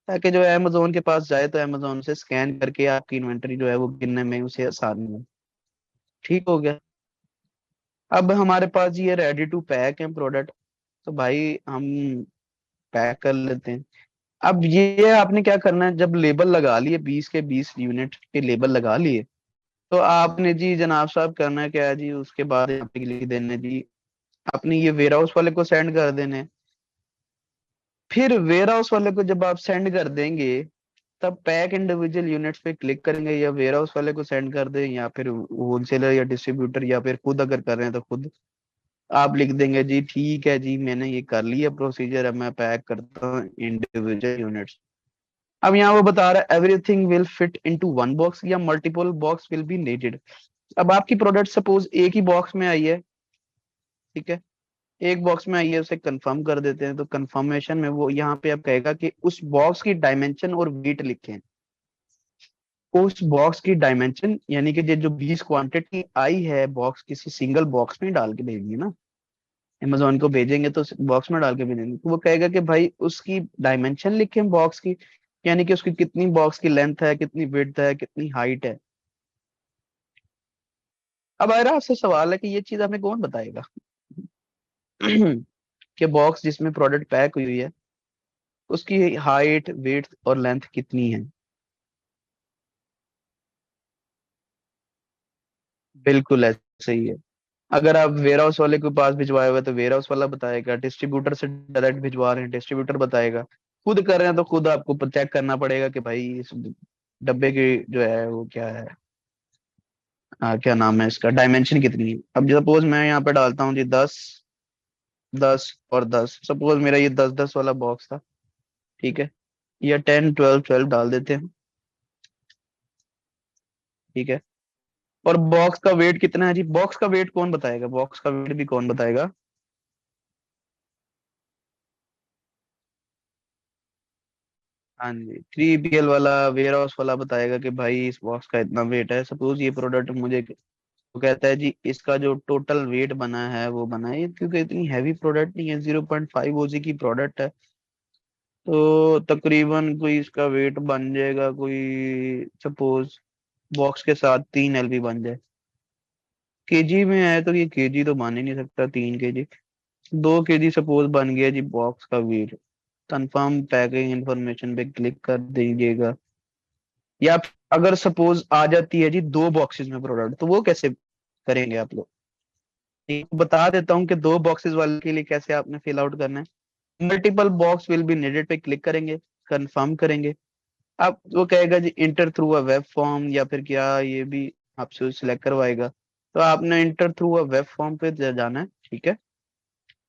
ताकि जो है अमेजोन के पास जाए तो अमेजोन से स्कैन करके आपकी इन्वेंटरी जो है वो गिनने में उसे आसानी हो। ठीक हो गया। अब हमारे पास ये रेडी टू पैक है प्रोडक्ट, तो भाई हम पैक कर लेते हैं। अब ये आपने क्या करना है, जब लेबल लगा लिए, 20 के 20 यूनिट के लेबल लगा लिए, तो आपने जी जनाब साहब करना है क्या है जी, उसके बाद यहाँ पे लिख देने जी, अपने ये वेयर हाउस वाले को सेंड कर देने। फिर वेयर हाउस वाले को जब आप सेंड कर देंगे, तब पैक इंडिविजुअल यूनिट्स पे क्लिक करेंगे, या वेयर हाउस वाले को सेंड कर दें, या फिर होलसेलर या डिस्ट्रीब्यूटर, या फिर खुद अगर कर रहे हैं तो खुद आप लिख देंगे जी ठीक है जी, मैंने ये कर लिया प्रोसीजर, अब मैं पैक करता हूँ इंडिविजुअल यूनिट्स। अब यहाँ वो बता रहा है everything will fit into one box या multiple box will be needed. अब आपकी प्रोडक्ट सपोज एक ही बॉक्स में आई है। ठीक है, एक बॉक्स में आई है, उसे कंफर्म कर देते हैं। तो कंफर्मेशन में वो यहाँ पे अब कहेगा कि उस बॉक्स की डायमेंशन और वेट लिखें। उस बॉक्स की डायमेंशन यानी कि जो 20 क्वांटिटी आई है बॉक्स, किसी सिंगल बॉक्स में डाल के भेजेंगे ना, अमेजोन को भेजेंगे तो बॉक्स में डाल के भेजेंगे, तो वो कहेगा कि भाई उसकी डायमेंशन लिखें बॉक्स की, यानी कि उसकी कितनी बॉक्स की लेंथ है, कितनी विड्थ है, कितनी हाइट है। अब आ रहा आपसे सवाल है कि ये चीज हमें कौन बताएगा कि बॉक्स जिसमें प्रोडक्ट पैक हुई हुई है उसकी हाइट, वेट और लेंथ कितनी है। बिल्कुल ऐसे ही है। अगर आप वेयर हाउस वाले के पास भिजवाए हुए तो वेयर हाउस वाला बताएगा, डिस्ट्रीब्यूटर से डायरेक्ट भिजवा रहे हैं डिस्ट्रीब्यूटर बताएगा, खुद कर रहे हैं तो खुद आपको चेक करना पड़ेगा कि भाई इस डब्बे की जो है वो क्या है, क्या नाम है इसका, डायमेंशन कितनी है। अब सपोज मैं यहाँ पे डालता हूँ जी 10, 10 और 10, सपोज मेरा ये 10-10 वाला बॉक्स था, ठीक है, या 10-12-12 डाल देते हैं, ठीक है। और बॉक्स का वेट कितना है जी, बॉक्स का वेट कौन बताएगा, बॉक्स का वेट भी कौन बताएगा। हाँ जी, 3PL वाला वेयर हाउस वाला बताएगा कि भाई इस बॉक्स का इतना वेट है। सपोज ये प्रोडक्ट मुझे तो कहता है जी इसका जो टोटल वेट बना है वो बना है क्योंकि इतनी हैवी प्रोडक्ट नहीं है, 0.5 ओजी की प्रोडक्ट है, तो तकरीबन कोई इसका वेट बन जाएगा कोई, सपोज बॉक्स के साथ 3 LB बन जाए। केजी में है तो ये केजी तो मान ही नहीं सकता, 3 केजी, 2 केजी सपोज बन गया जी बॉक्स का वेट। कंफर्म पैकिंग इंफॉर्मेशन पे क्लिक कर दीजिएगा। या अगर सपोज आ जाती है जी 2 बॉक्सेस में प्रोडक्ट, तो वो कैसे करेंगे आप लोग। एक बता देता हूँ कि 2 बॉक्सेस वाले के लिए कैसे आपने फिल आउट करना है। Multiple box will be needed पे क्लिक करेंगे, कंफर्म करेंगे। आप वो कहेगा जी enter through a web form, या फिर क्या ये भी आपसे सिलेक्ट करवाएगा, तो आपने inter through a web form पे जाना है, ठीक है।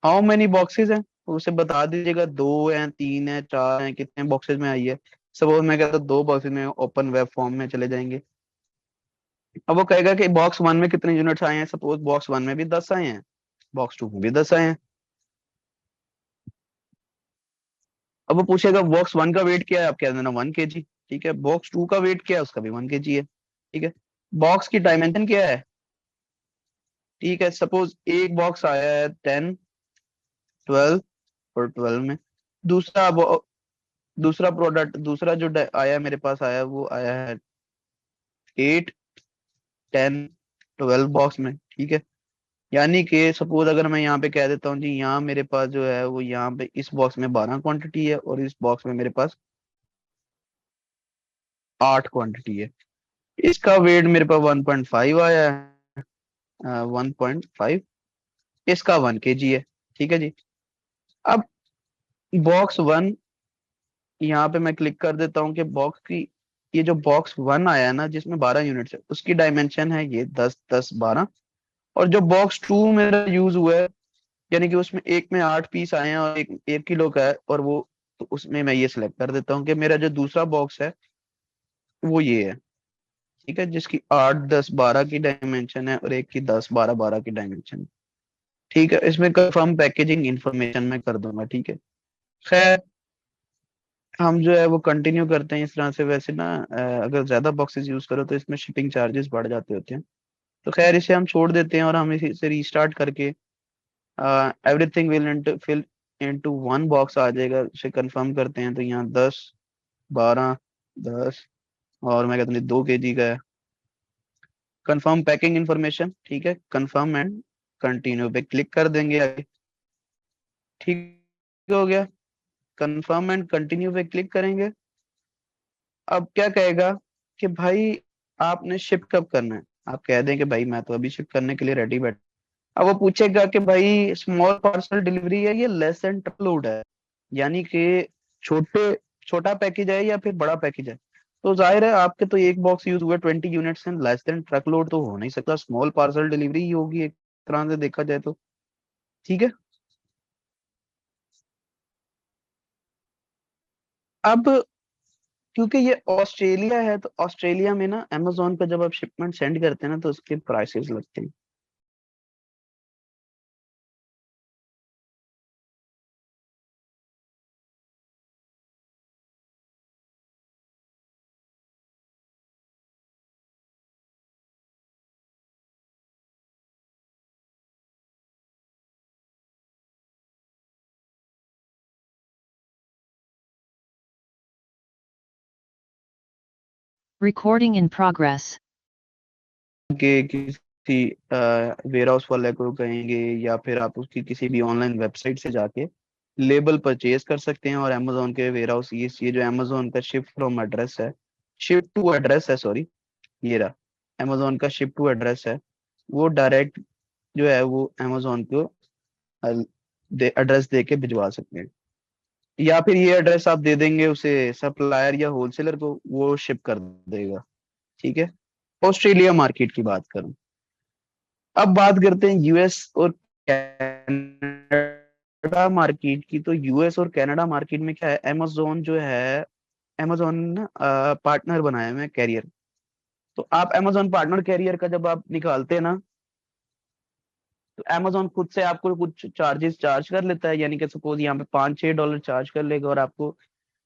हाउ मेनी बॉक्सेस हैं तो उसे बता दीजिएगा, 2 हैं, 3 हैं, 4 हैं, कितने बॉक्सेस में आई है। सपोज मैं कहता हूँ 2 बॉक्सेस में, ओपन वेब फॉर्म में चले जाएंगे। अब वो कहेगा कि बॉक्स वन में कितने यूनिट्स आए हैं, सपोज बॉक्स वन में भी 10 आए हैं, बॉक्स टू में भी 10 आए हैं। अब वो पूछेगा बॉक्स वन का वेट क्या है, आप कह देना 1 केजी, ठीक है। बॉक्स टू का वेट क्या है, उसका भी 1 केजी है, ठीक है। बॉक्स की डायमेंशन क्या है, ठीक है। सपोज एक बॉक्स आया है 10, 12 और 12 में। दूसरा दूसरा प्रोडक्ट, दूसरा जो आया मेरे पास आया वो आया है 8, 10, 12 बॉक्स में, ठीक है। यानी कि सपोज अगर मैं यहाँ पे कह देता हूँ जी यहाँ मेरे पास जो है वो यहाँ पे इस बॉक्स में 12 क्वांटिटी है और इस बॉक्स में मेरे पास 8 क्वांटिटी है। इसका वेट मेरे पास 1.5 आया है, 1.5, इसका 1 केजी है, ठीक है जी। अब बॉक्स वन, यहाँ पे मैं क्लिक कर देता हूँ कि बॉक्स की, ये जो बॉक्स वन आया है ना जिसमें 12 यूनिट्स है, उसकी डायमेंशन है ये 10-10-12। और जो बॉक्स टू मेरा यूज हुआ है, यानी कि उसमें एक में 8 पीस आए हैं और एक 1 किलो का है, और वो, तो उसमें मैं ये सिलेक्ट कर देता हूँ कि मेरा जो दूसरा बॉक्स है वो ये है, ठीक है, जिसकी 8-10-12 की डायमेंशन है और एक की 10-12-12 की डायमेंशन है, ठीक है। इसमें कंफर्म पैकेजिंग इन्फॉर्मेशन मैं कर दूंगा, ठीक है। खैर, हम जो है वो कंटिन्यू करते हैं इस तरह से। वैसे ना अगर ज्यादा बॉक्सेस यूज करो तो इसमें शिपिंग चार्जेस बढ़ जाते होते हैं, तो खैर इसे हम छोड़ देते हैं और हम इसे रीस्टार्ट करके everything will fill into one box आ जाएगा, उसे कंफर्म करते हैं। तो यहाँ 10, 12, 10 और मैं कहता हूँ 2 केजी का है। कंफर्म पैकिंग इन्फॉर्मेशन, ठीक है, कंफर्म एंड कंटिन्यू पे क्लिक कर देंगे आगे, ठीक हो गया। कंफर्म एंड कंटिन्यू पे क्लिक करेंगे। अब क्या कहेगा कि भाई आपने शिप कब करना है, आप कह दें कि भाई मैं तो अभी शिप करने के लिए रेडी बैठ। अब वो पूछेगा कि भाई स्मॉल पार्सल डिलीवरी है, ये लेस देन ट्रक लोड है, यानी कि छोटे छोटा पैकेज है या फिर बड़ा पैकेज है। तो जाहिर है आपके तो एक बॉक्स यूज हुआ 20 यूनिट्स हैं, लेस देन ट्रक लोड तो हो नहीं सकता, स्मॉल पार्सल डिलीवरी ही होगी एक तरह से देखा जाए तो, ठीक है। अब क्योंकि ये ऑस्ट्रेलिया है तो ऑस्ट्रेलिया में ना अमेजोन पे जब आप शिपमेंट सेंड करते हैं ना तो उसके प्राइसेस लगते हैं। Recording in progress. के किसी वेयर हाउस वाले को कहेंगे, या फिर आप उसकी किसी भी ऑनलाइन वेबसाइट से जाके लेबल परचेज कर सकते हैं। और अमेजोन के वेयर हाउस, ये जो अमेजोन का शिप फ्रॉम एड्रेस है, शिप टू एड्रेस है, सॉरी, ये रहा अमेजोन का शिप टू एड्रेस है, वो डायरेक्ट जो है वो अमेजोन को एड्रेस दे के भिजवा सकते हैं। या फिर ये एड्रेस आप दे देंगे उसे सप्लायर या होलसेलर को, वो शिप कर देगा। ठीक है। ऑस्ट्रेलिया मार्केट की बात करूं, अब बात करते हैं यूएस और कनाडा मार्केट की। तो यूएस और कनाडा मार्केट में क्या है, अमेजोन जो है, अमेजोन ना पार्टनर बनाया हुआ है कैरियर। तो आप अमेजोन पार्टनर कैरियर का जब आप निकालते हैं ना, तो अमेजोन खुद से आपको कुछ चार्जेस चार्ज कर लेता है, यानी कि सपोज यहाँ पे $5-6 चार्ज कर लेगा, और आपको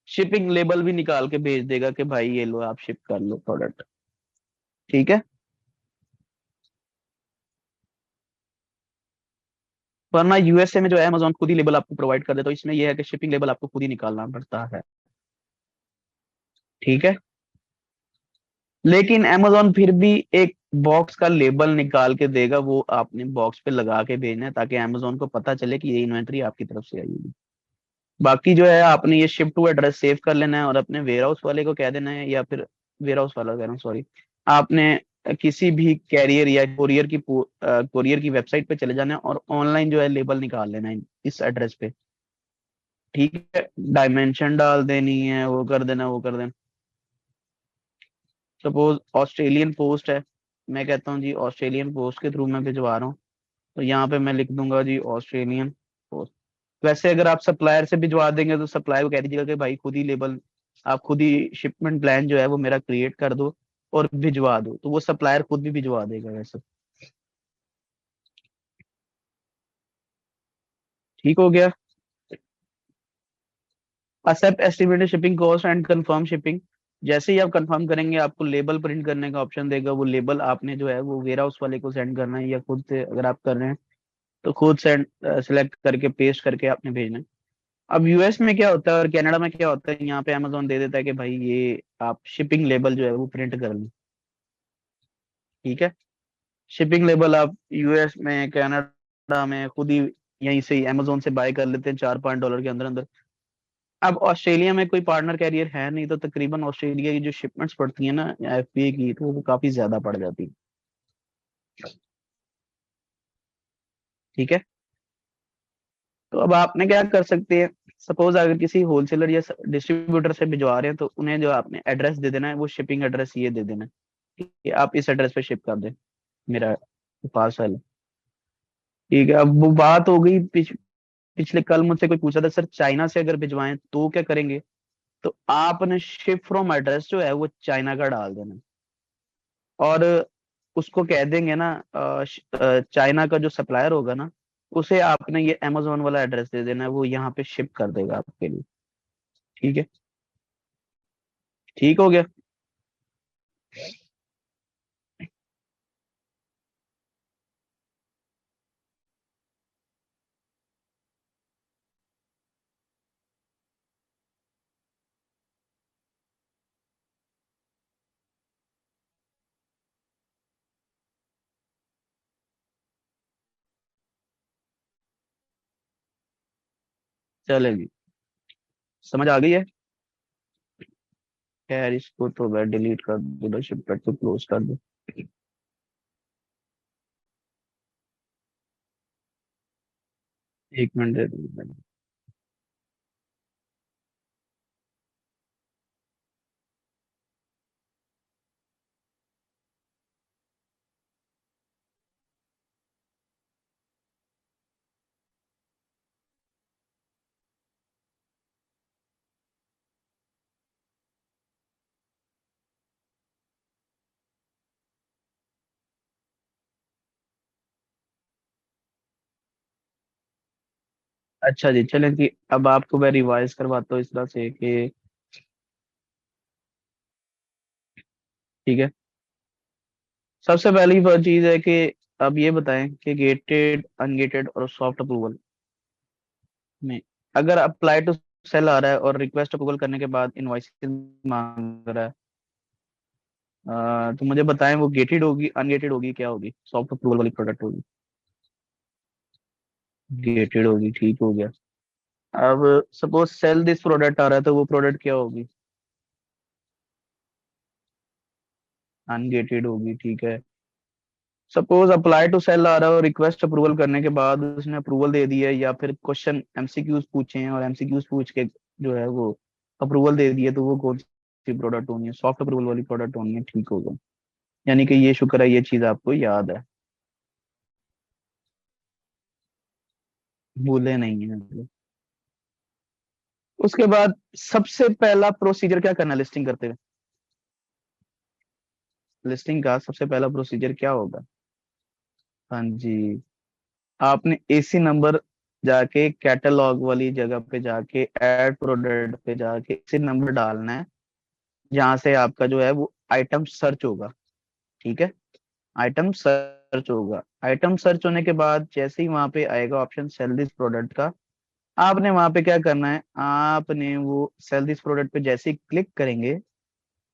शिपिंग लेबल भी निकाल के भेज देगा कि भाई ये लो, आप शिप कर लो प्रोडक्ट। ठीक है। वरना यूएसए में जो है अमेजोन खुद ही लेबल आपको प्रोवाइड कर देता है, तो इसमें यह है कि शिपिंग लेबल आपको खुद ही निकालना पड़ता है। ठीक है। लेकिन अमेजोन फिर भी एक बॉक्स का लेबल निकाल के देगा, वो आपने बॉक्स पे लगा के भेजना है, ताकि अमेजोन को पता चले कि ये इन्वेंट्री आपकी तरफ से आई है। बाकी जो है आपने ये शिप टू एड्रेस सेव कर लेना है, और अपने वेयर हाउस वाले को कह देना है, या फिर वेयर हाउस वाला कह रहा हूँ, सॉरी, आपने किसी भी कैरियर या कोरियर की वेबसाइट पे चले जाना है, और ऑनलाइन जो है लेबल निकाल लेना है इस एड्रेस पे। ठीक है। डायमेंशन डाल देनी है, वो कर देना, वो कर देना। सपोज ऑस्ट्रेलियन पोस्ट है, मैं कहता हूँ जी ऑस्ट्रेलियन पोस्ट के थ्रू मैं भिजवा रहा हूँ, तो यहाँ पे मैं लिख दूंगा जी ऑस्ट्रेलियन पोस्ट। वैसे अगर आप सप्लायर से भिजवा देंगे तो सप्लायर को कह दीजिएगा कि भाई खुद ही लेबल, आप खुद ही शिपमेंट प्लान जो है वो मेरा क्रिएट कर दो और भिजवा दो, तो वो सप्लायर खुद भी भिजवा देगा वैसे। ठीक हो गया। Accept estimated shipping cost and confirm shipping. जैसे ही आप कंफर्म करेंगे, आपको लेबल प्रिंट करने का ऑप्शन देगा। वो लेबल आपने जो है वो वेयर हाउस वाले को सेंड करना है, या खुद से अगर आप कर रहे हैं तो खुद सेंड सेलेक्ट करके पेस्ट करके आपने भेजना है। अब यूएस में क्या होता है और कनाडा में क्या होता है, यहाँ पे अमेजोन दे देता है कि भाई ये आप शिपिंग लेबल जो है वो प्रिंट कर लें। ठीक है। शिपिंग लेबल आप यूएस में, कनाडा में खुद ही यहीं से ही अमेजोन से बाय कर लेते हैं $4-5 के अंदर अंदर। अब ऑस्ट्रेलिया में कोई पार्टनर कैरियर है नहीं, तो तकरीबन ऑस्ट्रेलिया की जो शिपमेंट्स पड़ती है ना एफबीए की, तो वो काफी ज्यादा पड़ जाती है। ठीक है। तो अब आपने क्या कर सकते हैं, सपोज अगर किसी होलसेलर या डिस्ट्रीब्यूटर से भिजवा रहे हैं, तो उन्हें जो आपने एड्रेस दे देना है, वो शिपिंग एड्रेस ये दे देना है कि आप इस एड्रेस पे शिप कर दें मेरा पार्सल। ठीक है। अब वो बात हो गई, पिछले कल मुझसे कोई पूछा था सर चाइना से अगर भिजवाएं तो क्या करेंगे। तो आपने शिप फ्रॉम एड्रेस जो है वो चाइना का डाल देना, और उसको कह देंगे ना, चाइना का जो सप्लायर होगा ना, उसे आपने ये अमेजोन वाला एड्रेस दे देना है, वो यहाँ पे शिप कर देगा आपके लिए। ठीक है। ठीक हो गया। चलेगी, समझ आ गई है। खैर इसको तो मैं डिलीट कर दो, शिप कर तो क्लोज कर दो। 1 मिनट दे दो। अच्छा जी, चलें कि अब आपको मैं रिवाइज करवाता हूँ इस तरह से कि, ठीक है, सबसे पहली वो चीज है कि अब ये बताएं कि गेटेड, अनगेटेड और सॉफ्ट अप्रूवल में, अगर अप्लाई टू सेल आ रहा है और रिक्वेस्ट अप्रूवल करने के बाद इनवॉइस मांग रहा है, तो मुझे बताएं वो गेटेड होगी, अनगेटेड होगी, क्या होगी? सॉफ्ट अप्रूवल वाली प्रोडक्ट होगी? गेटेड होगी, ठीक हो गया। अब सपोज सेल दिस प्रोडक्ट आ रहा है, तो वो प्रोडक्ट क्या होगी? अनगेटेड होगी, ठीक है। सपोज अप्लाई टू सेल आ रहा है और रिक्वेस्ट अप्रूवल करने के बाद उसने अप्रूवल दे दी है, या फिर क्वेश्चन एमसीक्यूज पूछे हैं और एमसीक्यूज पूछ के जो है वो अप्रूवल दे दी है, तो वो कौन सी प्रोडक्ट होनी है? सॉफ्ट अप्रूवल वाली प्रोडक्ट होनी है, ठीक होगा। यानी कि ये शुक्र है ये चीज आपको याद है, भूले नहीं है। उसके बाद सबसे पहला प्रोसीजर क्या करना है लिस्टिंग करते हुए? लिस्टिंग का सबसे पहला प्रोसीजर क्या होगा? हाँ जी, आपने एसी नंबर जाके कैटलॉग वाली जगह पे जाके ऐड प्रोडक्ट पे जाके एसी नंबर डालना है, जहां से आपका जो है वो आइटम सर्च होगा। ठीक है, आइटम सर्च होगा। आइटम सर्च होने के बाद जैसे ही वहां पे आएगा ऑप्शन सेल दिस प्रोडक्ट का, आपने वहां पे क्या करना है, आपने वो सेल दिस प्रोडक्ट पे जैसे ही क्लिक करेंगे,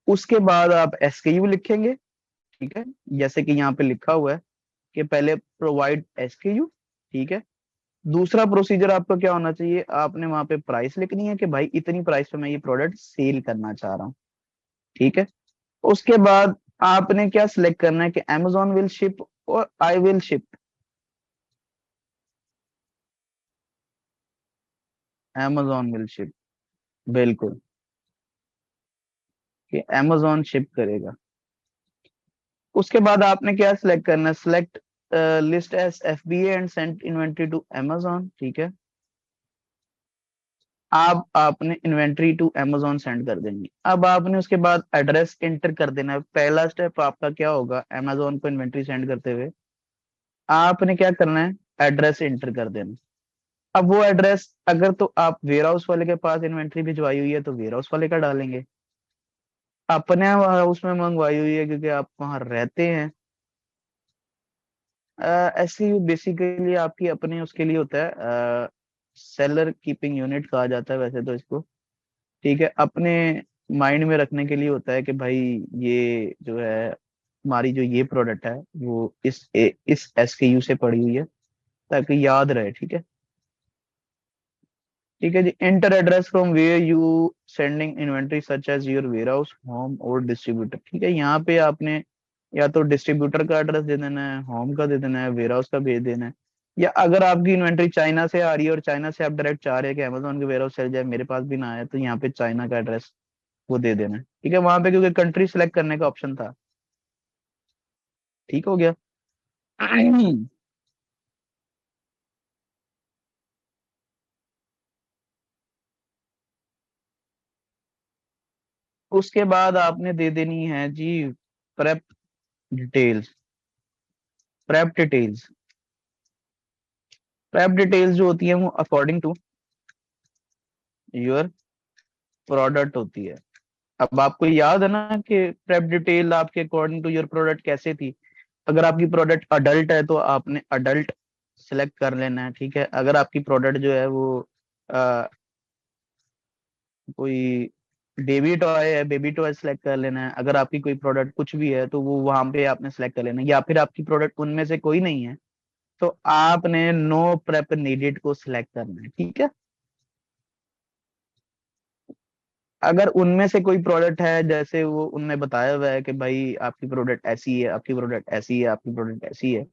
उसके बाद आप एसकेयू लिखेंगे। ठीक है, जैसे कि यहाँ पे लिखा हुआ है कि पहले प्रोवाइड एसकेयू। ठीक है, दूसरा प्रोसीजर आपका क्या होना चाहिए, आपने वहां पे प्राइस लिखनी है कि भाई इतनी प्राइस पे मैं ये प्रोडक्ट सेल करना चाह रहा हूँ। ठीक है, उसके बाद आपने क्या सिलेक्ट करना है कि Amazon विल शिप और I will ship. Amazon will ship, बिल्कुल, कि Amazon शिप करेगा। उसके बाद आपने क्या सिलेक्ट करना है, select list as FBA and send inventory to Amazon। ठीक है, आप आपने इन्वेंट्री टू Amazon सेंड कर देंगे। अब आपने उसके बाद एड्रेस एंटर कर देना है। पहला स्टेप आपका क्या होगा, Amazon को इन्वेंट्री सेंड करते हुए आपने क्या करना है, एड्रेस एंटर कर देना। अब वो एड्रेस अगर तो आप वेयर हाउस वाले के पास इन्वेंट्री भिजवाई हुई है तो वेयर हाउस वाले का डालेंगे, अपने हाउस में मंगवाई हुई है क्योंकि आप वहां रहते हैं, ऐसी बेसिकली आपकी अपने उसके लिए होता है, सेलर कीपिंग यूनिट कहा जाता है वैसे तो इसको। ठीक है, अपने माइंड में रखने के लिए होता है कि भाई ये जो है हमारी जो ये प्रोडक्ट है वो इस एसकेयू से पड़ी हुई है, ताकि याद रहे। ठीक है, ठीक है जी। Enter address from where you sending inventory such as your warehouse, home और डिस्ट्रीब्यूटर। ठीक है, यहाँ पे आपने या तो डिस्ट्रीब्यूटर का एड्रेस दे देना है, होम का दे देना है, वेयर हाउस का भेज देना है। या अगर आपकी इन्वेंट्री चाइना से आ रही है और चाइना से आप डायरेक्ट चाह रहे हैं कि अमेजोन के वेयर हाउस चल जाए, मेरे पास भी ना आए, तो यहाँ पे चाइना का एड्रेस वो दे देना है। ठीक है, वहां पे क्योंकि कंट्री सिलेक्ट करने का ऑप्शन था। ठीक हो गया। उसके बाद आपने दे देनी है जी prep details. Prep details, prep details जो होती है वो अकॉर्डिंग टू योर प्रोडक्ट होती है। अब आपको याद है ना कि प्रेप डिटेल आपके अकॉर्डिंग टू योर प्रोडक्ट कैसे थी? अगर आपकी प्रोडक्ट अडल्ट है तो आपने अडल्ट सिलेक्ट कर लेना है। ठीक है, अगर आपकी प्रोडक्ट जो है वो आ, कोई बेबी टॉय है, बेबी टॉय सिलेक्ट कर लेना है। अगर आपकी कोई प्रोडक्ट कुछ भी है तो वो वहां पे आपने सिलेक्ट कर लेना है। या फिर आपकी प्रोडक्ट उनमें से कोई नहीं है तो आपने नो प्रेप नीडेड को सिलेक्ट करना है। ठीक है, अगर उनमें से कोई प्रोडक्ट है जैसे वो उनने बताया हुआ है कि भाई आपकी प्रोडक्ट ऐसी है, आपकी प्रोडक्ट ऐसी है, आपकी प्रोडक्ट ऐसी है,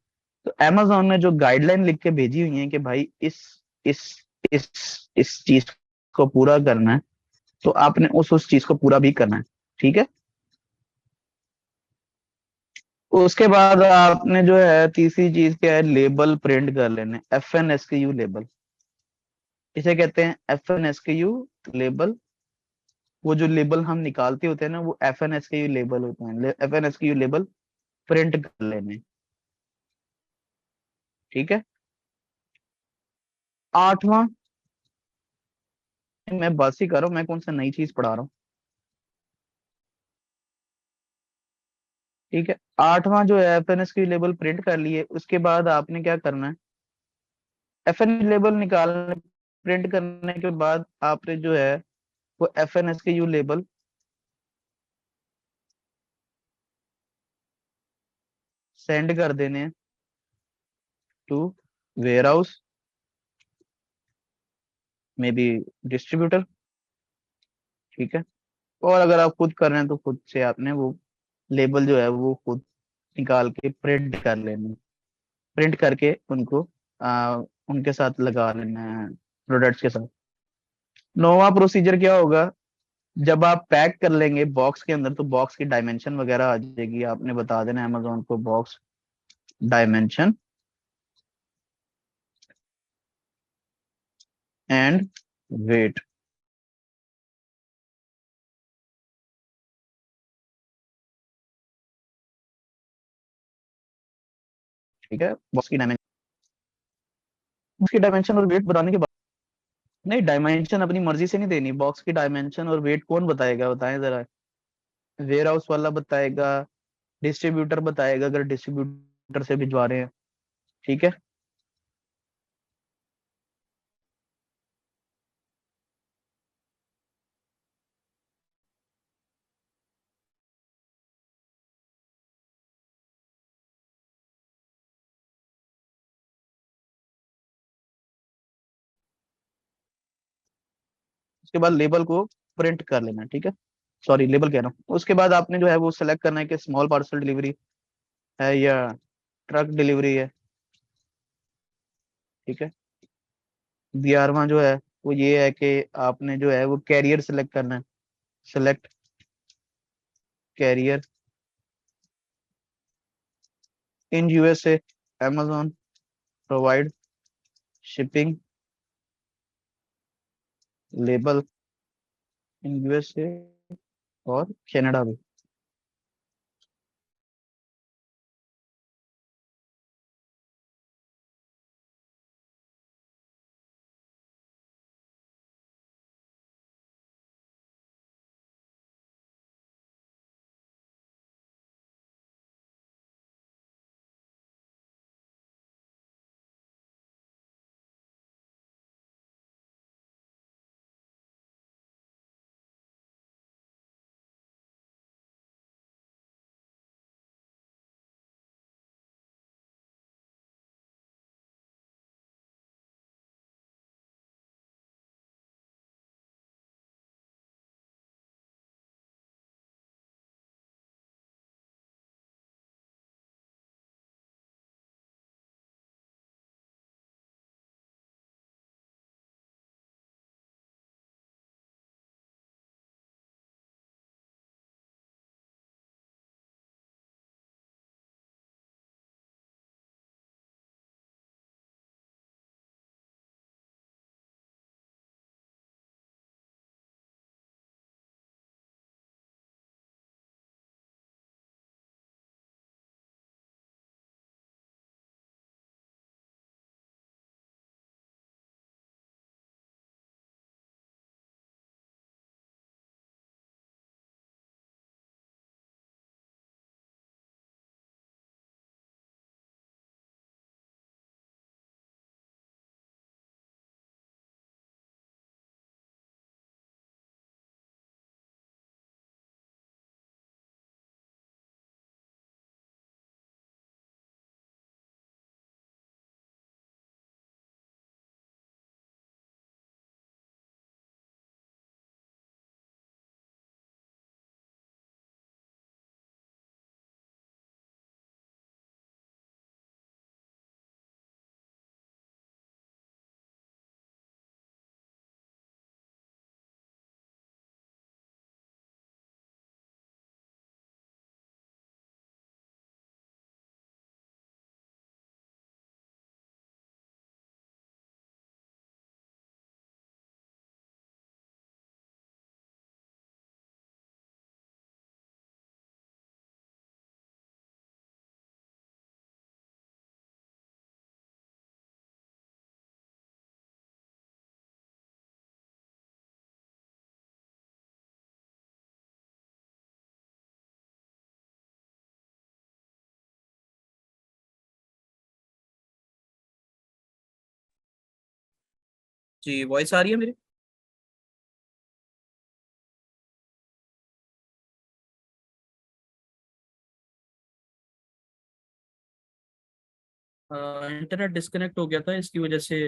तो amazon ने जो गाइडलाइन लिख के भेजी हुई है कि भाई इस इस इस चीज को पूरा करना है, तो आपने उस चीज को पूरा भी करना है। ठीक है, उसके बाद आपने जो है तीसरी चीज क्या है, लेबल प्रिंट कर लेने, FNSKU लेबल। इसे कहते हैं FNSKU लेबल। वो जो लेबल हम निकालते होते हैं ना वो FNSKU लेबल होते हैं। FNSKU लेबल प्रिंट कर लेने। ठीक है, आठवां, मैं बस ही कर रहा हूँ, मैं कौन सा नई चीज पढ़ा रहा हूँ। ठीक है, आठवां जो है FNSKU लेबल प्रिंट कर लिए, उसके बाद आपने क्या करना है, FN लेबल निकालने प्रिंट करने के बाद आपने जो है वो FNSKU लेबल सेंड कर देने हैं to warehouse, maybe distributor. ठीक है। और अगर आप खुद कर रहे हैं तो खुद से आपने वो लेबल जो है वो खुद निकाल के प्रिंट कर लेना है। प्रिंट करके उनको उनके साथ लगा लेना है, प्रोडक्ट्स के साथ। नोवा प्रोसीजर क्या होगा, जब आप पैक कर लेंगे बॉक्स के अंदर तो बॉक्स की डायमेंशन वगैरह आ जाएगी, आपने बता देना अमेजोन को बॉक्स डायमेंशन एंड वेट। ठीक है, बॉक्स की डायमेंशन और वेट बताने के बाद, नहीं डायमेंशन अपनी मर्जी से नहीं देनी, बॉक्स की डायमेंशन और वेट कौन बताएगा, बताएं जरा। वेयर हाउस वाला बताएगा, डिस्ट्रीब्यूटर बताएगा अगर डिस्ट्रीब्यूटर से भिजवा रहे हैं। ठीक है। उसके बाद लेबल को प्रिंट कर लेना। ठीक है, सॉरी लेबल कह रहा हूँ। उसके बाद आपने जो है वो सेलेक्ट करना है कि स्मॉल पार्सल डिलीवरी है या ट्रक डिलीवरी है। ठीक है। 11वां जो है वो ये है कि आपने जो है वो कैरियर सेलेक्ट करना है। Select carrier in USA, amazon provide shipping label in USA और कनाडा में। जी वॉइस आ रही है मेरी। इंटरनेट डिस्कनेक्ट हो गया था, इसकी वजह से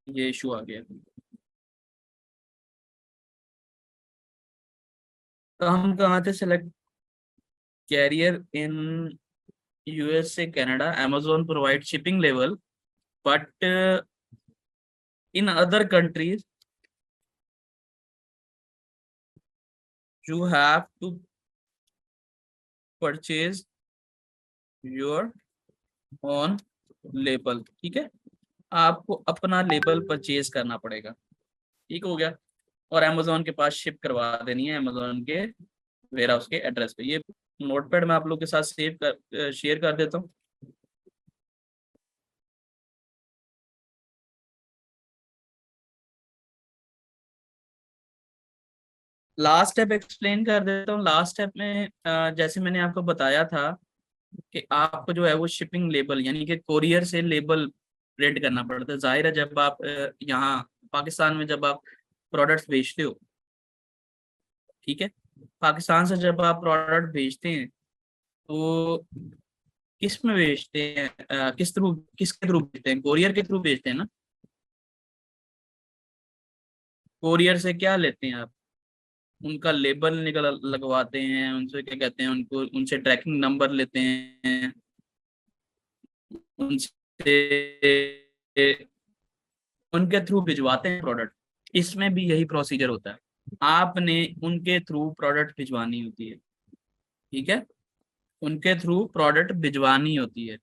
ये इशू आ गया। तो हम कहाँ थे select? Carrier in USA Canada, amazon provide shipping level, but in other countries you have to purchase your own label. ठीक है, आपको अपना लेबल परचेज करना पड़ेगा। ठीक हो गया। और अमेजोन के पास शिप करवा देनी है, अमेजोन के वेयर हाउस के एड्रेस पे। ये नोटपैड मैं आप लोग के साथ सेव कर शेयर कर देता हूँ। लास्ट स्टेप एक्सप्लेन कर देता हूँ। लास्ट स्टेप में जैसे मैंने आपको बताया था कि आपको जो है वो शिपिंग लेबल यानी कि कोरियर से लेबल प्रिंट करना पड़ता है। जाहिर है जब आप यहाँ पाकिस्तान में जब आप प्रोडक्ट्स बेचते हो, ठीक है, पाकिस्तान से जब आप प्रोडक्ट भेजते हैं तो किस में बेचते हैं, किसके थ्रू भेजते हैं? कोरियर के थ्रू भेजते हैं ना। कोरियर से क्या लेते हैं आप? उनका लेबल निकल लगवाते हैं, उनसे क्या कहते हैं, उनको उनसे ट्रैकिंग नंबर लेते हैं, उनसे उनके थ्रू भिजवाते हैं प्रोडक्ट। इसमें भी यही प्रोसीजर होता है, आपने उनके थ्रू प्रोडक्ट भिजवानी होती है। ठीक है, उनके थ्रू प्रोडक्ट भिजवानी होती है।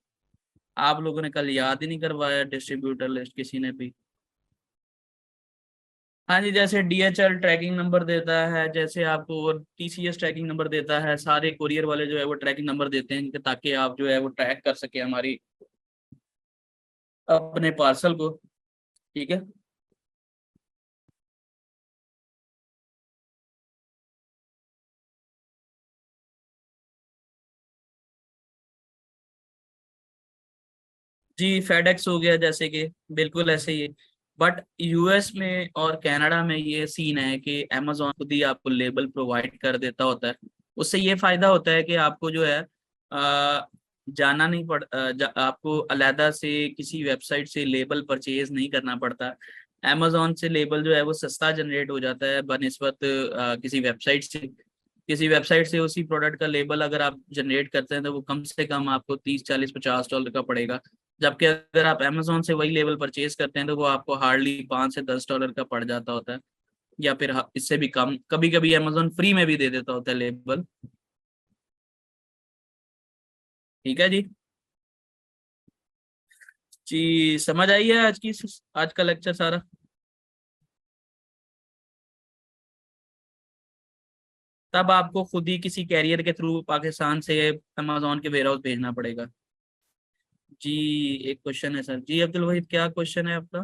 आप लोगों ने कल याद ही नहीं करवाया डिस्ट्रीब्यूटर लिस्ट किसी ने भी। हाँ जी, जैसे डीएचएल ट्रैकिंग नंबर देता है, जैसे आपको टीसीएस ट्रैकिंग नंबर देता है, सारे कोरियर वाले जो है वो ट्रैकिंग नंबर देते हैं ताकि आप जो है वो ट्रैक कर सके हमारी अपने पार्सल को। ठीक है। जी फेडेक्स हो गया जैसे कि, बिल्कुल ऐसे ही है। बट यूएस में और कनाडा में ये सीन है कि अमेजोन खुद ही आपको लेबल प्रोवाइड कर देता होता है। उससे ये फायदा होता है कि आपको जो है जाना नहीं आपको अलहदा से किसी वेबसाइट से लेबल परचेज नहीं करना पड़ता। अमेजोन से लेबल जो है वो सस्ता जनरेट हो जाता है बनिस्बत किसी वेबसाइट से। किसी वेबसाइट से उसी प्रोडक्ट का लेबल अगर आप जनरेट करते हैं तो वो कम से कम आपको 30 40 50 डॉलर का पड़ेगा। जबकि अगर आप अमेजोन से वही लेबल परचेज करते हैं तो वो आपको हार्डली 5 से 10 डॉलर का पड़ जाता होता है, या फिर इससे भी कम। कभी कभी अमेजोन फ्री में भी दे देता होता है लेबल। ठीक है जी। जी समझ आई है आज का लेक्चर सारा? तब आपको खुद ही किसी कैरियर के थ्रू पाकिस्तान से अमेजोन के वेयर हाउस भेजना पड़ेगा। जी एक क्वेश्चन है सर। जी अब्दुल वहीद, क्या क्वेश्चन है आपका?